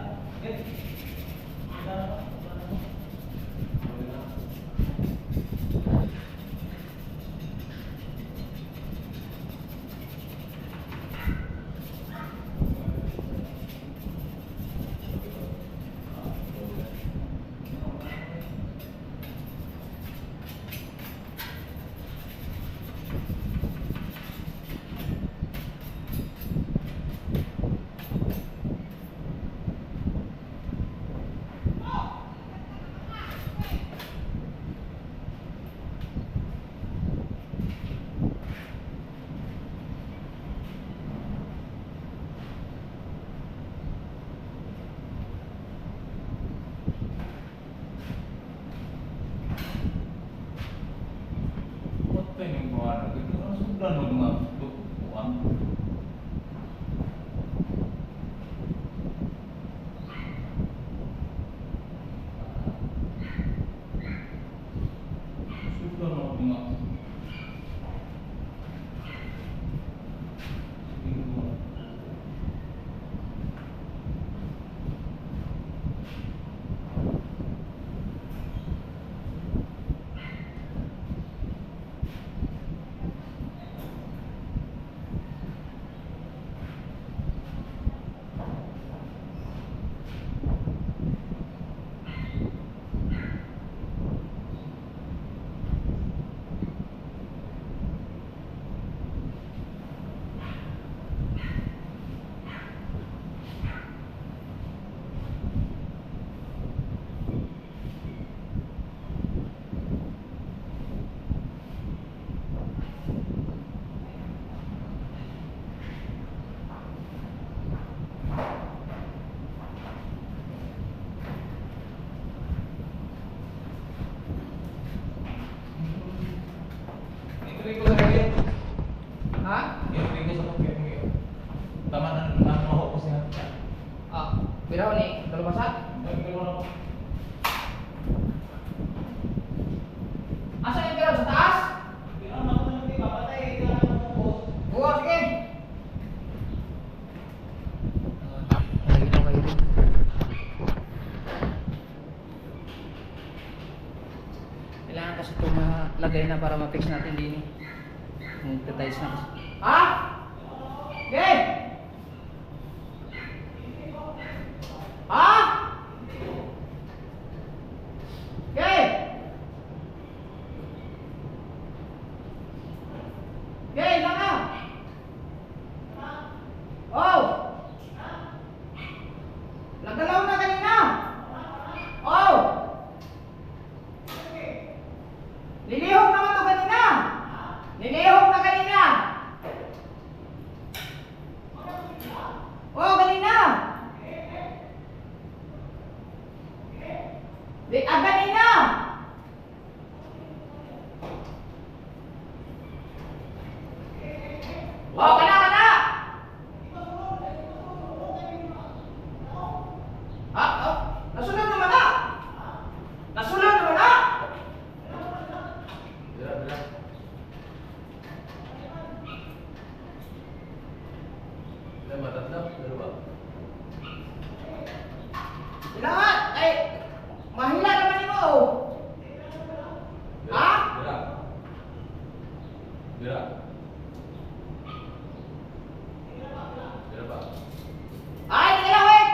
Speaker 2: What pa yung gawa na ito? Ano sobrang mga tukuan? Sobrang mga
Speaker 1: Pira ni, kalau basa? Asa yung pira sa taas? Bukas, sige. Lagi na kayo rin. Kailangan kasi itong malagay na para ma-fix natin din eh. Magta-tiles na kasi. Ha? Okay! Ha? Okay! Okay, lang na! Oh! Nagalaw na kanina! Oh! Nilihok naman to kanina! Nilihok na kanina! Oh, kanina! Kanina! Oh, kana! Oh, nasunod naman na! Nasunod naman na!
Speaker 6: Bira, bira. Bira, matatlo. Ano ba?
Speaker 1: Kailangan! Ay! Mahila naman mo!
Speaker 6: Bira,
Speaker 1: Ha?
Speaker 6: Bira. Bira. Bira ba?
Speaker 1: Ay, hindi lang, wait!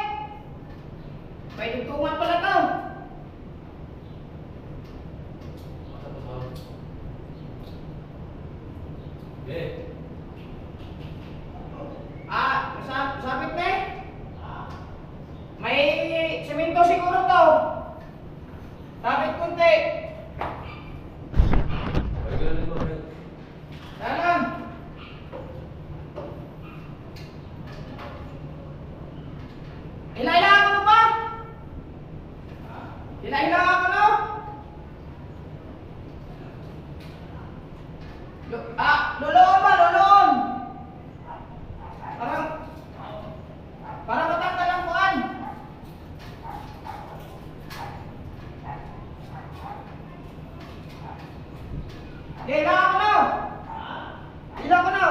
Speaker 1: May dugtungan pala to!
Speaker 6: Masa pa sa? Okay.
Speaker 1: Sabit na eh? May semento siguro to. Sabit kunti.
Speaker 6: Ay, ganun mo, Fred.
Speaker 1: Dalam. Hila-hila ako na ba? Hila-hila ako na? Loloon ba? Loloon! Parang matanggal ang buwan. Hila ako na! Hila ako na!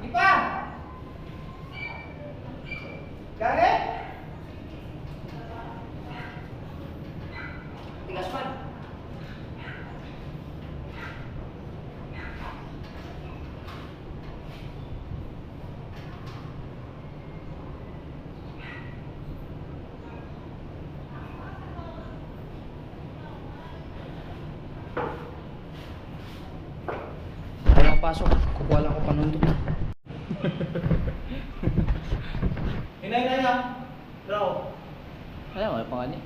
Speaker 1: Di pa! Galit? Tigas pa. Ayaw pasok, kukuha lang ako panundok na.
Speaker 2: Hinay-hinay na. Draw.
Speaker 5: Ayaw, wala pa nga niya.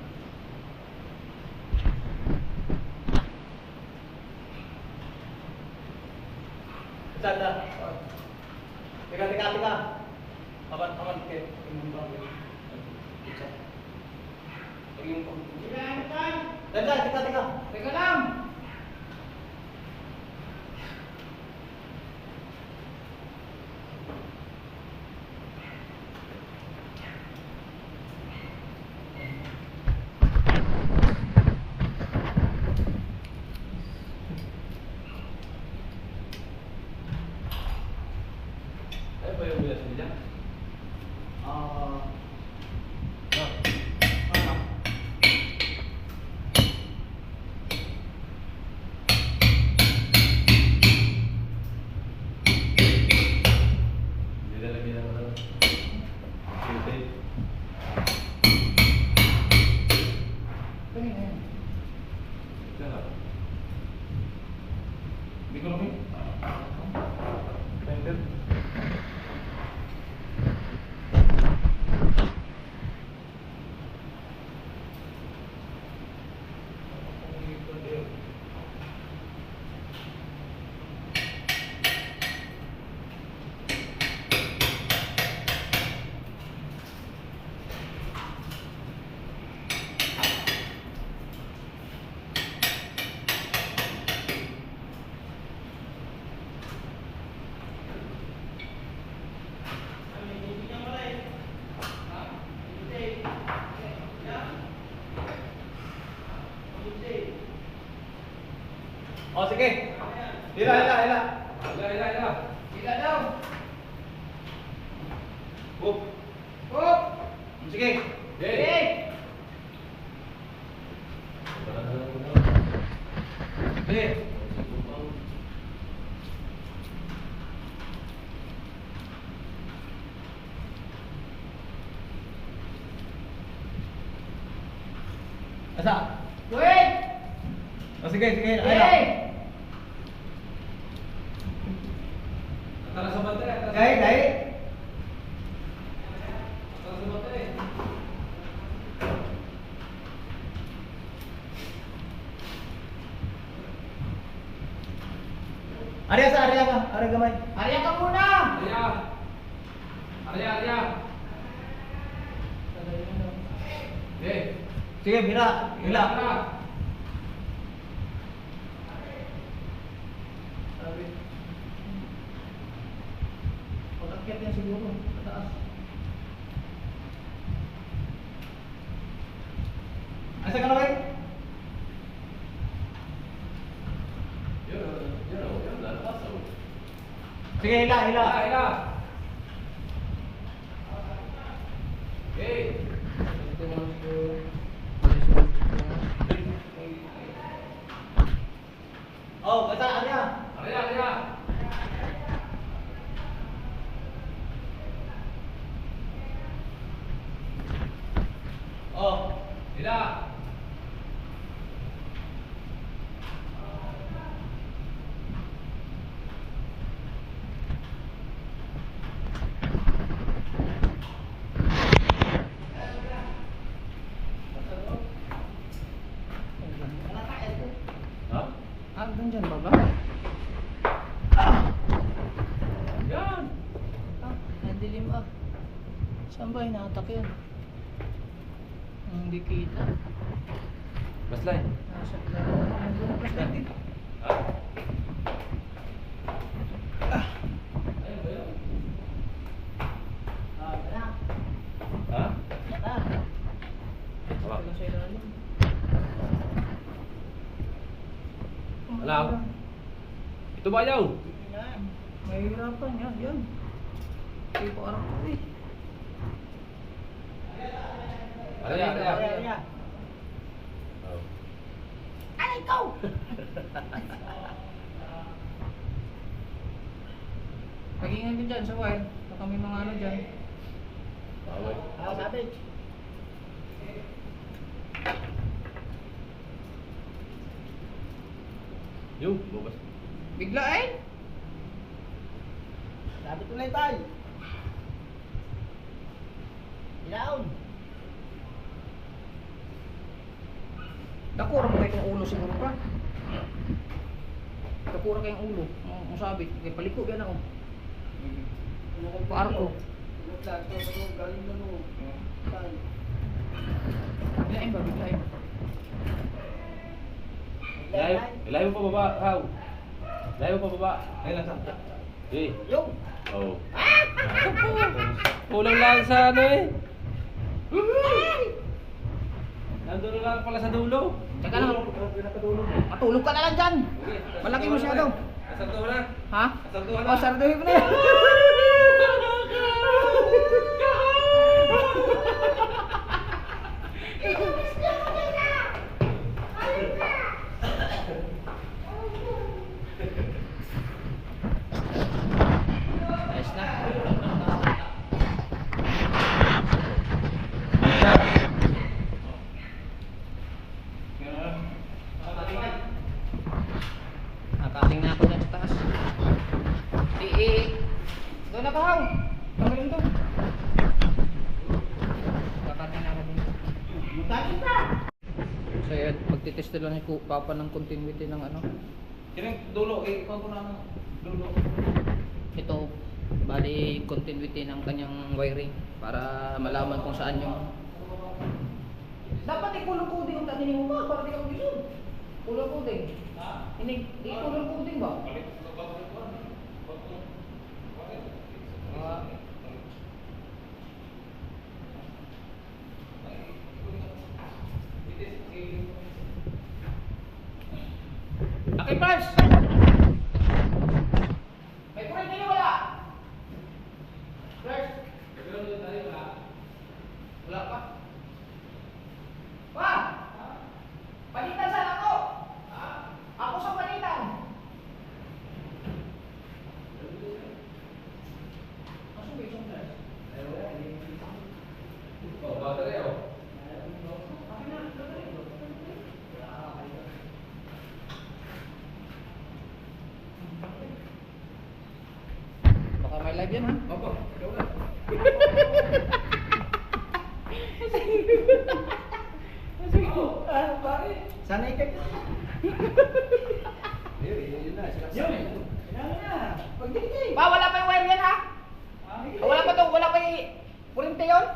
Speaker 2: Canda. Teka. Aman, okay. Teka.
Speaker 1: Teka lang!
Speaker 6: Ay, pa yung bilas nila?
Speaker 2: Oh, sige. Hila.
Speaker 1: Hila daw.
Speaker 2: Up.
Speaker 1: Up.
Speaker 2: Sige.
Speaker 1: Okay.
Speaker 2: Sige. Asa?
Speaker 1: Wait.
Speaker 2: Oh, sige.
Speaker 1: Okay.
Speaker 6: Tara sa bantay.
Speaker 2: Dahil.
Speaker 6: Tara sa bantay.
Speaker 2: Arya ka. Arya gamay.
Speaker 1: Arya ka muna.
Speaker 6: Arya. Eh.
Speaker 2: Sige, hila.
Speaker 1: Sabi. Pag-akyat niya siguro. Pataas.
Speaker 2: Asa ka na kayo?
Speaker 6: Yun, lalabas.
Speaker 2: Sige, hila.
Speaker 6: Eh.
Speaker 1: Ito nga po.
Speaker 2: Oh, basta Arya.
Speaker 6: Arya.
Speaker 2: Oh.
Speaker 6: Hila. Ha?
Speaker 1: Ah, doon dyan, baba.
Speaker 6: Yan.
Speaker 1: Ah, nadilim ah. Saan ba hinatak yun? Hindi kita.
Speaker 6: Baslay.
Speaker 1: Nasa laro.
Speaker 6: Ha? Ayun ba yun? Ha? Wala.
Speaker 1: Wala sa ilalim.
Speaker 6: Wala. Ito ba yaw?
Speaker 1: Mahirapan yan. Yan. Hindi ko arap ko eh.
Speaker 6: Arya. Oh.
Speaker 1: Ay, ikaw! Nag-iingat din dyan sa wire. Baka may mga ano dyan.
Speaker 6: Bawal.
Speaker 1: Sabi.
Speaker 6: Yo, bubas.
Speaker 1: Bigla eh!
Speaker 3: Sabi ko na tayo. Ilaon.
Speaker 1: Dakura mo kayo ulo siguro pa. Dakura kayong ulo. Ang sabi. Kaya paliko yan ako. Paarko.
Speaker 3: Galing na no.
Speaker 1: Biglain ba? Biglain.
Speaker 6: Ilayo pa baba, how? Ilayo pa baba.
Speaker 2: Ayun lang sa.
Speaker 6: Eh.
Speaker 3: Yung.
Speaker 6: Oh. Kulang lang sa ano eh. Nandun na lang pala sa dulo.
Speaker 1: Tsaka lang. Matulog ka na lang dyan. Malaki masyado.
Speaker 6: Asardo na.
Speaker 1: Ha?
Speaker 6: Sarduhan na.
Speaker 1: O, sarduhin mo na yan. Ayos na. Nakating na ako dyan sa taas. Doon na kahaw. Kamarin doon. Kakating na ako dun. So yun, magtitest lang ni Papa ng continuity ng ano.
Speaker 2: Kiring dulo, ikaw ko na dulo.
Speaker 1: Ito, bali continuity ng kanyang wiring para malaman kung saan yung dapat ikulong-coding ang tanin mo pa para di ka mag-isod. Kulong-coding. Ikulong-coding ba? Okay pa! Charles! May kuryente na wala? Charles? Wala pa? Pa! Palitan sana ako! Ako sa palitan! Asan ba isang Charles?
Speaker 6: Oh, battery oh.
Speaker 1: Baka may live yan ha?
Speaker 6: Opo, ikaw na.
Speaker 3: Sanay ka.
Speaker 6: Yun na, sila
Speaker 1: Pa, wala pa yung wire yan ha? Wala pa to, wala pa yung kuryente yun?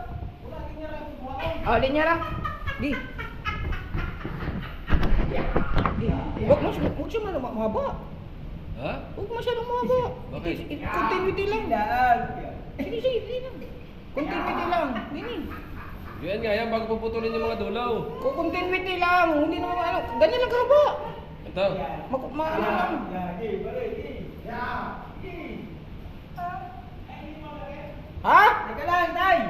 Speaker 1: Oh, linya lang. Di. Huwag siya mahaba.
Speaker 6: Ha?
Speaker 1: Huwag masyadong mahaba.
Speaker 6: Bakit?
Speaker 1: Continuity lang. Sige, sige lang. Continuity lang. Ganyan.
Speaker 6: Yan nga yan, bago puputulin yung mga dulaw.
Speaker 1: Continuity lang. Hindi naman ano. Ganyan lang kahaba.
Speaker 6: Ito.
Speaker 1: Ano lang. Ha?
Speaker 3: Teka lang, tay.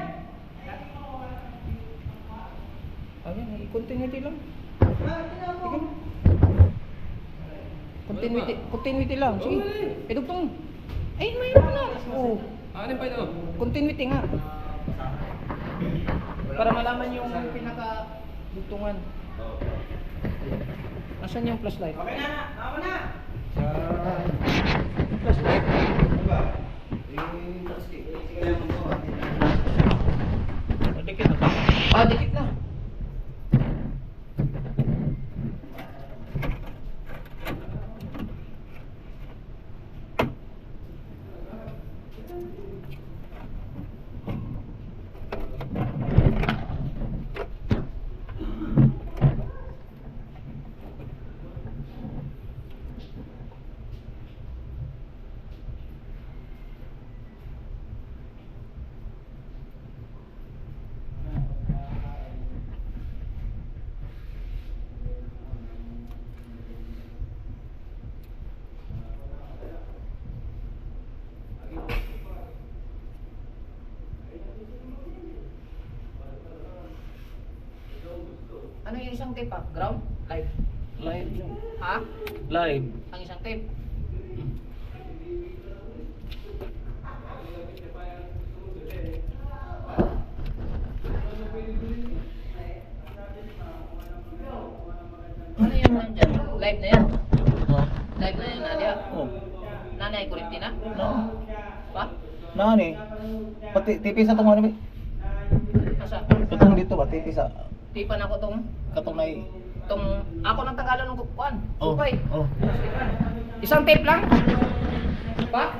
Speaker 1: Ayun, continuity lang. Sige. Continuity lang. Sige. Idugtong. Ay, mayroon na. Oo.
Speaker 6: Anin pa ito?
Speaker 1: Continuity nga. Para malaman yung pinaka-dugtungan. Nasaan yung flashlight?
Speaker 3: Okay na, ako na.
Speaker 1: Flashlight. Dikit na. Ah, dikit na. Ano yung isang tape ah? Ground? Live?
Speaker 6: Live.
Speaker 1: Ha?
Speaker 6: Live.
Speaker 1: Ang isang tape? Ano yung nandyan? Live na yan? Live na yan, Nadia?
Speaker 2: Oh.
Speaker 1: Nanay, kurinti na?
Speaker 2: No.
Speaker 1: Pa?
Speaker 2: Nani? Pati tipis sa tong ano ba?
Speaker 1: Asa?
Speaker 2: Itong dito ba tipis sa
Speaker 1: Tipan ako tong
Speaker 2: katong nay.
Speaker 1: ako ng Tagalog ng kukuan.
Speaker 2: Oh.
Speaker 1: Supay.
Speaker 2: Oh.
Speaker 1: Isang tape lang? Pa?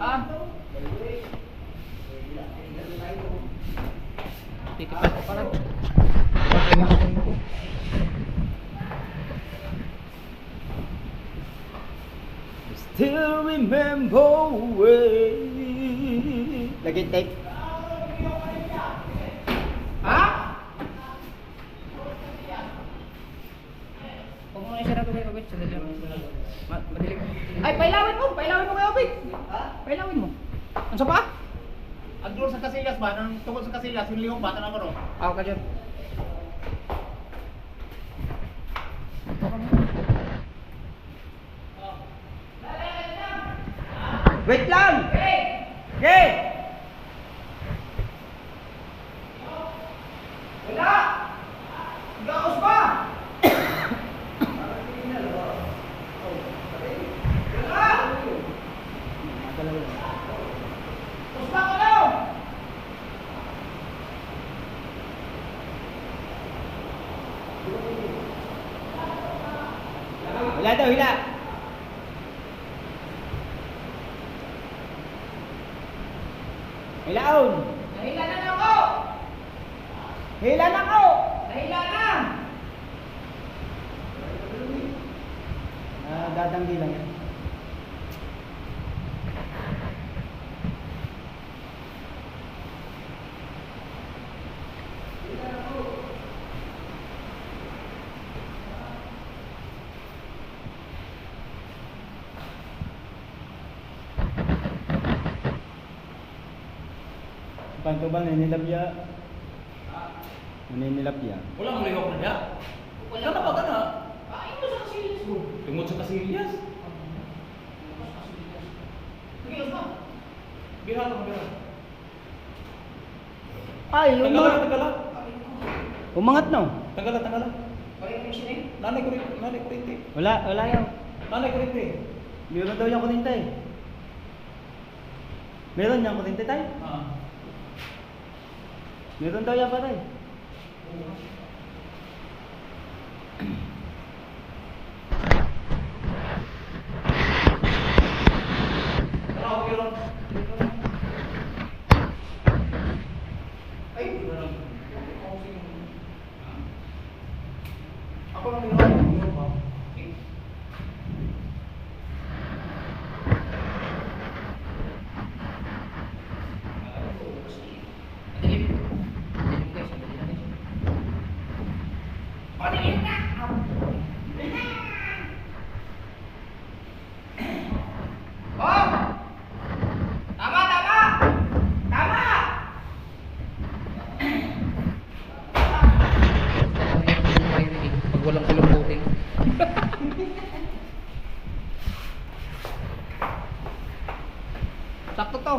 Speaker 1: Ah? Titipan ko pala.
Speaker 3: Still remember way. Lagi tape.
Speaker 1: Ha? Huwag mo na isara ko kay Obit. Sandali lang. Madilig. Ay, pailawin mo! Pailawin mo kay Obit! Pailawin mo. Ano sa pa?
Speaker 2: Ang doon sa Casillas ba? Nang tungkol sa Casillas, yung lihong bata na ko no?
Speaker 1: Ako ka dyan.
Speaker 3: Wait lang.
Speaker 1: Hey!
Speaker 3: Okay.
Speaker 1: Wala! Gaos ba? Uspa ko daw!
Speaker 3: Wala daw, hila. Hilaon.
Speaker 1: Nahila na ako!
Speaker 3: Hila na ako.
Speaker 1: Nahila na!
Speaker 3: Dadanggi lang yan. Kanto ba naninilabya? Naninilabya.
Speaker 2: Wala mo liwak na niya. Wala na ba ka na? Ay, ito sa kasilyas mo. Tungod sa kasilyas. Gilas na. Bihal na, bihal.
Speaker 3: Ay,
Speaker 2: Tagala, tagala.
Speaker 3: umangat no?
Speaker 2: Tagala, tagala. Nanay kurente.
Speaker 3: Wala yan.
Speaker 2: Nanay kurente.
Speaker 3: Meron daw yung kurinta eh. Meron yung kurinta tayo?
Speaker 2: Ah.
Speaker 3: Meron daw yan pare.
Speaker 2: Tara, okay lang. Ay, di ba lang. Ako lang din ako.
Speaker 1: Madilim. Madilim guys, madilim guys. Madilim na! Oh! Tama, tama! Tama! Pag walang kulong-kuting. Sakto to.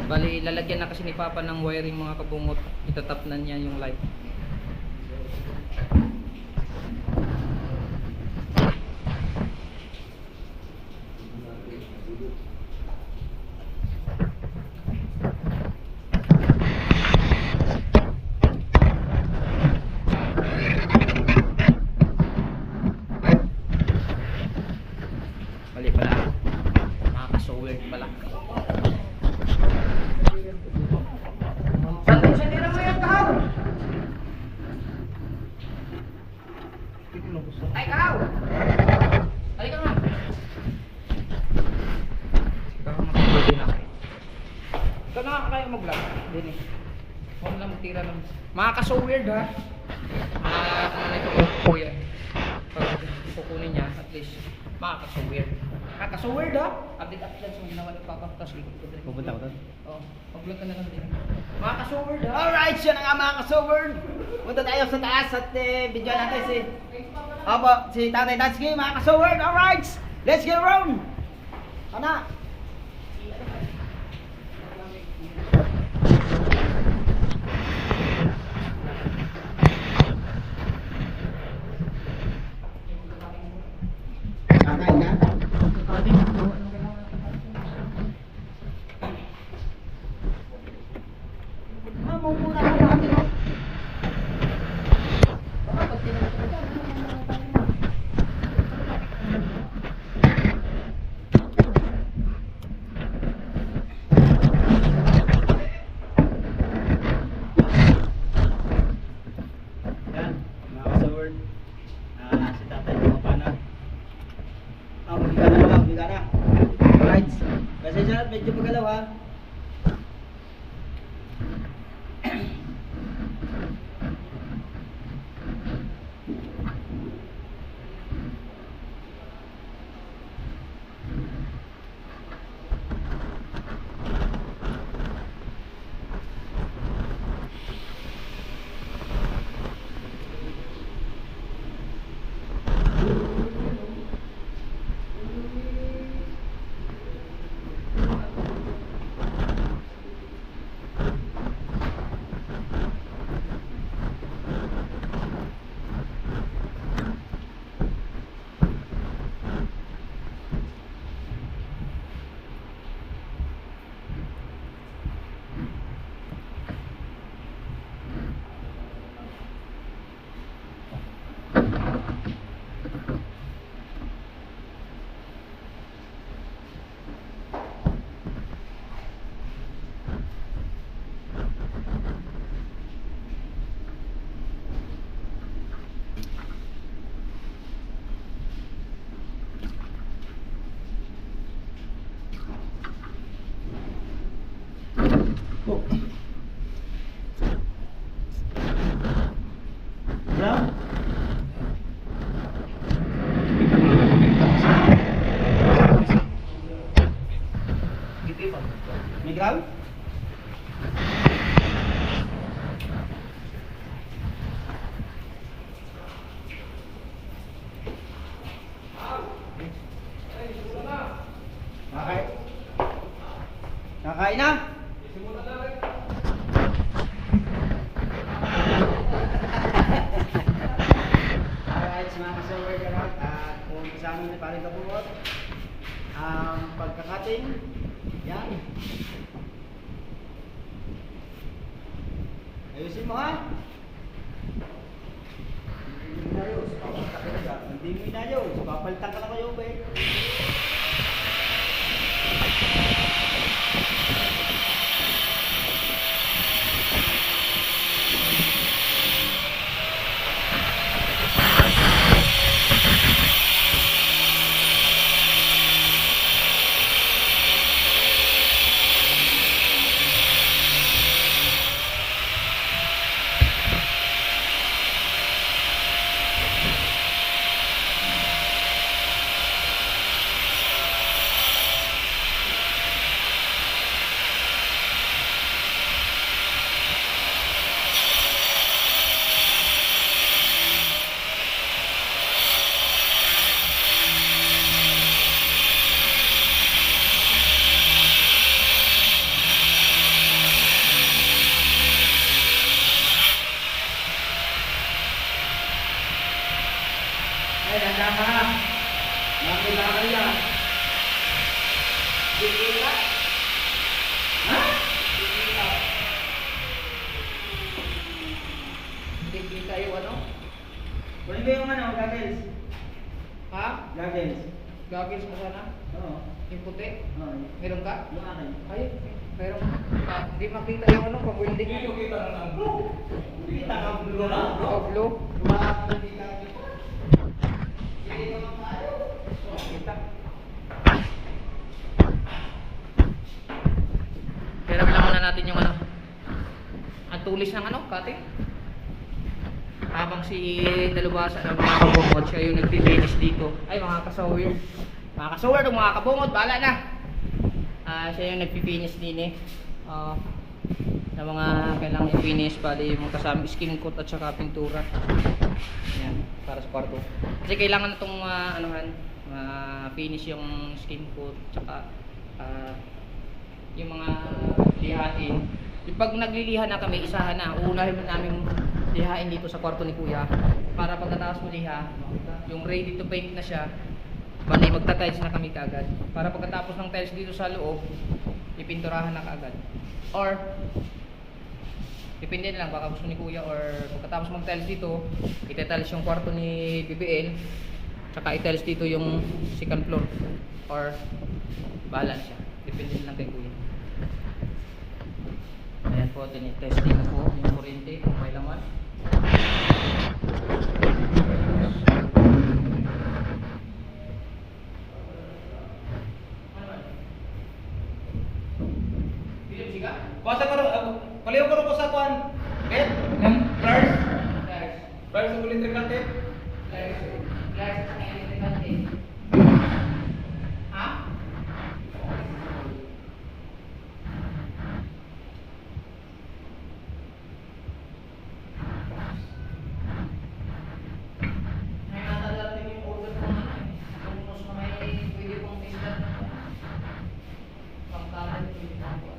Speaker 1: Bali, lalagyan na kasi ni Papa ng wiring mga kabungot. Itatap na niya yung light. Bali pala. Nakaka-so-weird pala. Sandira mo yan, Kahaw! Ay, Kahaw! Halika nga! Ikaw ang makapagod na. Ikaw na kayo mag-vlog. Din eh. Huwag lang magtira ng... Makaka-so weird ha? Ano ito? Kuya. Pag kukunin niya, at least makaka-so weird. Makaka-so weird ha? Update lang sa ginawa ni Papa. Tapos likod ko din.
Speaker 3: Pupunta ko doon.
Speaker 1: Oo. Mag-vlog ka na lang din. Makaka-so weird ha?
Speaker 3: Alright, siya na nga mga ka-sovereign. Punta tayo sa taas at video natin si... Opo, si Tatay Dansky, mga ka-sovereign. Alright, let's get around. Ana. Kakain na? Mumura ka na kami. Yan, mga ka-sovereign. Si Tatay Pumapana. Biga na lang, biga na. Alright. Kasi siya, medyo magalaw ha. Brown? May ground? Kakain na? Alright, mga kasawer garot, at kung sa amin na paling kabuot, pagkakating, yan. Ayusin mo ha? Hindi mo inayos, papalitan ka na kayo, babe.
Speaker 1: Hindi tayo ano?
Speaker 3: Kunin ko yung ano, goggles.
Speaker 1: Ha?
Speaker 3: Goggles.
Speaker 1: Goggles mo sana?
Speaker 3: Oo.
Speaker 1: Yung puti?
Speaker 3: Oo.
Speaker 1: Meron ka?
Speaker 3: Yung akin.
Speaker 1: Ay, meron. Hindi makita yung ano, pag-welding.
Speaker 2: Hindi yung kita ng blue. Kita ng blue na.
Speaker 1: Oh, blue. Kita. Pero bilang muna natin yung ano. Ang tulis ng ano, cutting. Habang si Dalubasa ng mga kabungod, siya yung nagpipinish dito. Ay, mga kasawir. Mga kasawir, mga kabungod, bahala na. Siya yung nagpipinish din eh. Na mga kailangan i-finish, bali yung kasama skin coat at saka pintura. Yan, para sa kwarto. Kasi kailangan na itong finish yung skin coat, tsaka yung mga lihain. Yung pag nagliliha na kami, isahan na, uunahin namin lihain dito sa kwarto ni Kuya para pagkatapos mo liha, yung ready to paint na siya, bali magta-tiles na kami kaagad para pagkatapos ng tiles dito sa loob, ipinturahan na kaagad. Or depende na lang, baka gusto ni Kuya or pagkatapos mag-tiles dito, iti-tiles yung kwarto ni BBL, tsaka i-tiles dito yung second floor or bahala siya, depende na lang kay Kuya. Ayan po, tinitesting po yung kuryente kung may laman.
Speaker 2: Basta ko paliw ko sa kuan. Okay? Pliers. Pliers sa electrical tape.
Speaker 1: Pliers sa electrical tape. Ha? May natalating yung order ko na eh. Kung mas na may pwede pong tester na po. Pangkalan pwede pang po.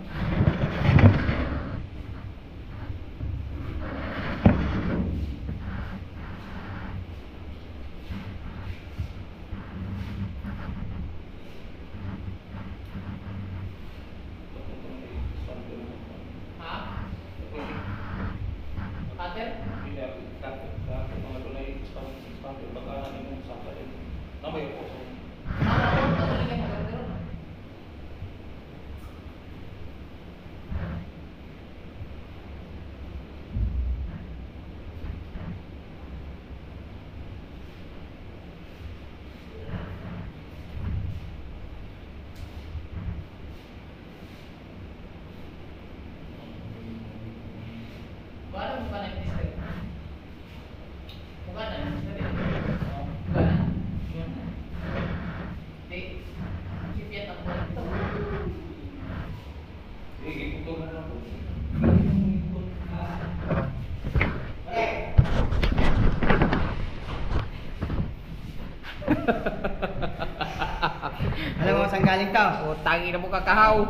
Speaker 3: saan galing to?
Speaker 1: O, tangi na mo kakahaw.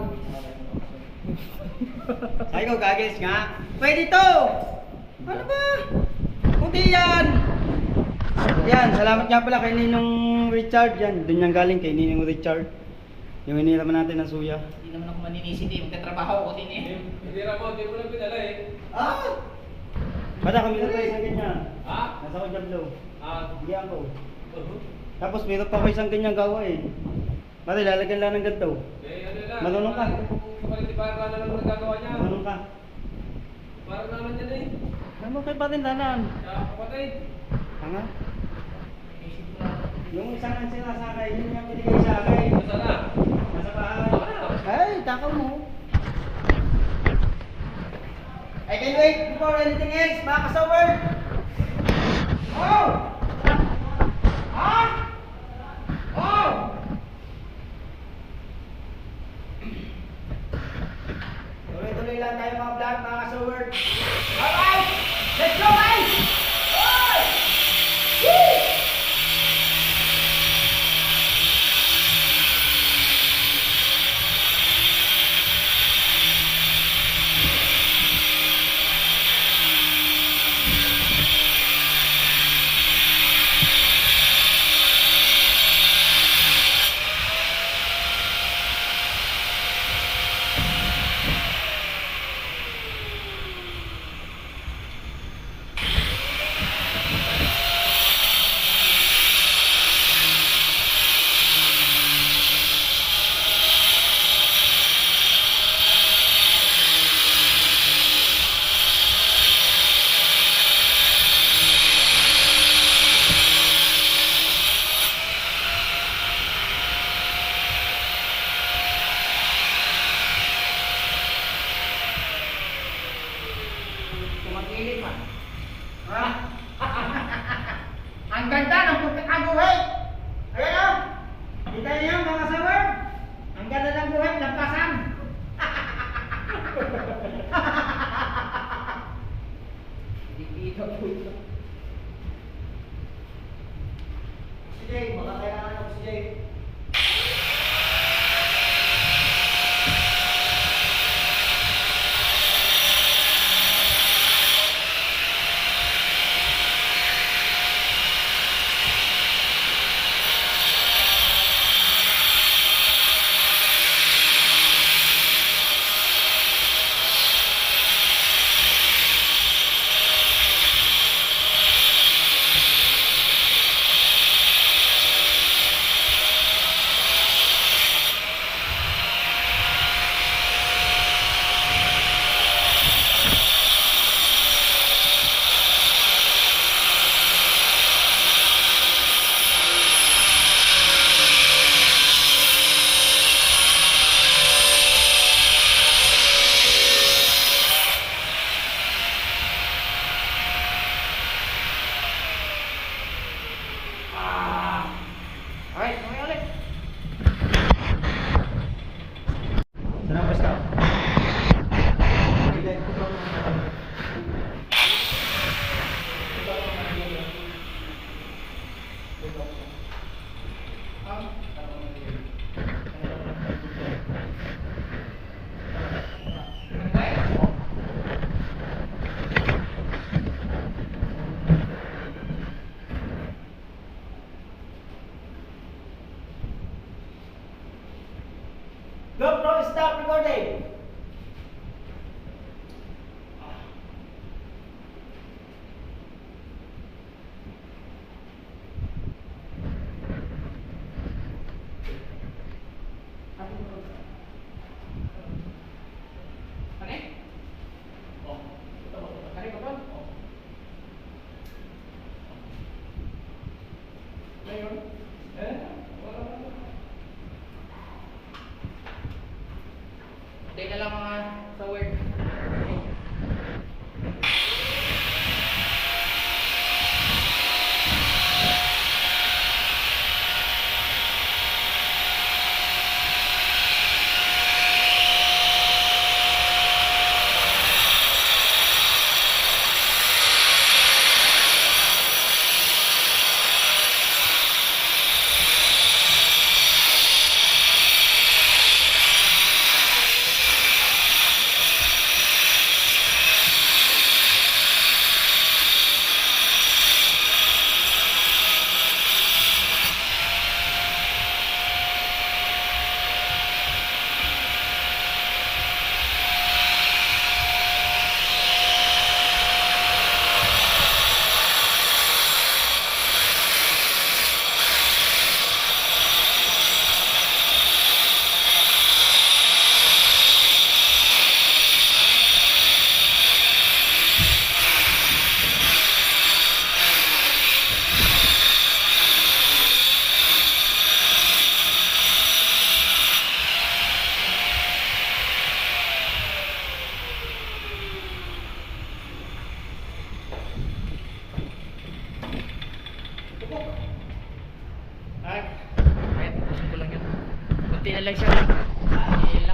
Speaker 3: Sabi ko, gagawin nga. Pwede to! Ano ba? Puti yan! Yan, salamat nga pala kay Ninong Richard. Yan, dun yan galing kay Ninong Richard. Yung iniraman natin ng suya.
Speaker 1: Hindi naman ako maninisid eh. Magtatrabaho ako din eh.
Speaker 6: Hindi na mo, hindi mo lang pinala eh.
Speaker 3: Ah! Bata kami na tayo isang ganyan.
Speaker 6: Ha?
Speaker 3: Nasa ko dyan blow. Bigyan ko.
Speaker 6: Uh-huh.
Speaker 3: Tapos meron pa ko isang ganyang gawa eh. Bata, lalagyan lang ng ganito.
Speaker 6: Eh, ano na?
Speaker 3: Marunong ka.
Speaker 6: Kapalit ni Parang na lang ang nagagawa niya.
Speaker 3: Marunong ka.
Speaker 6: Parang naman yan eh.
Speaker 3: Ano kay patindanan?
Speaker 6: Kapatid.
Speaker 3: Tanga. Yung isang ang sinasakay, yun yung binigay sa akin.
Speaker 6: Nasaan na?
Speaker 3: Nasa bahay. Ay, takaw mo. I can wait before anything else, mga kasawer. Oh! Ha? Oh! Tuloy-tuloy lang tayo mga vlog, mga kasawer. Alright! Let's go guys! Oh! Woo!
Speaker 1: Tumagilid man. Ha? Ang ganda ng pagkakabuhay.
Speaker 3: Ayan o! Kita niyo mga kasawer? Ang ganda ng buhay, lampasan!
Speaker 1: Hindi kita po ito.
Speaker 3: Si Jay, baka kailangan ako si Jay.
Speaker 1: Alright, mamaya ulit.
Speaker 3: Saan ang basta? GoPro, stop recording!
Speaker 1: Ano? Oh. Ano ka ba? Oh. Ngayon? Wala ba? Update na lang mga sa work. konti na lang siya. Ilang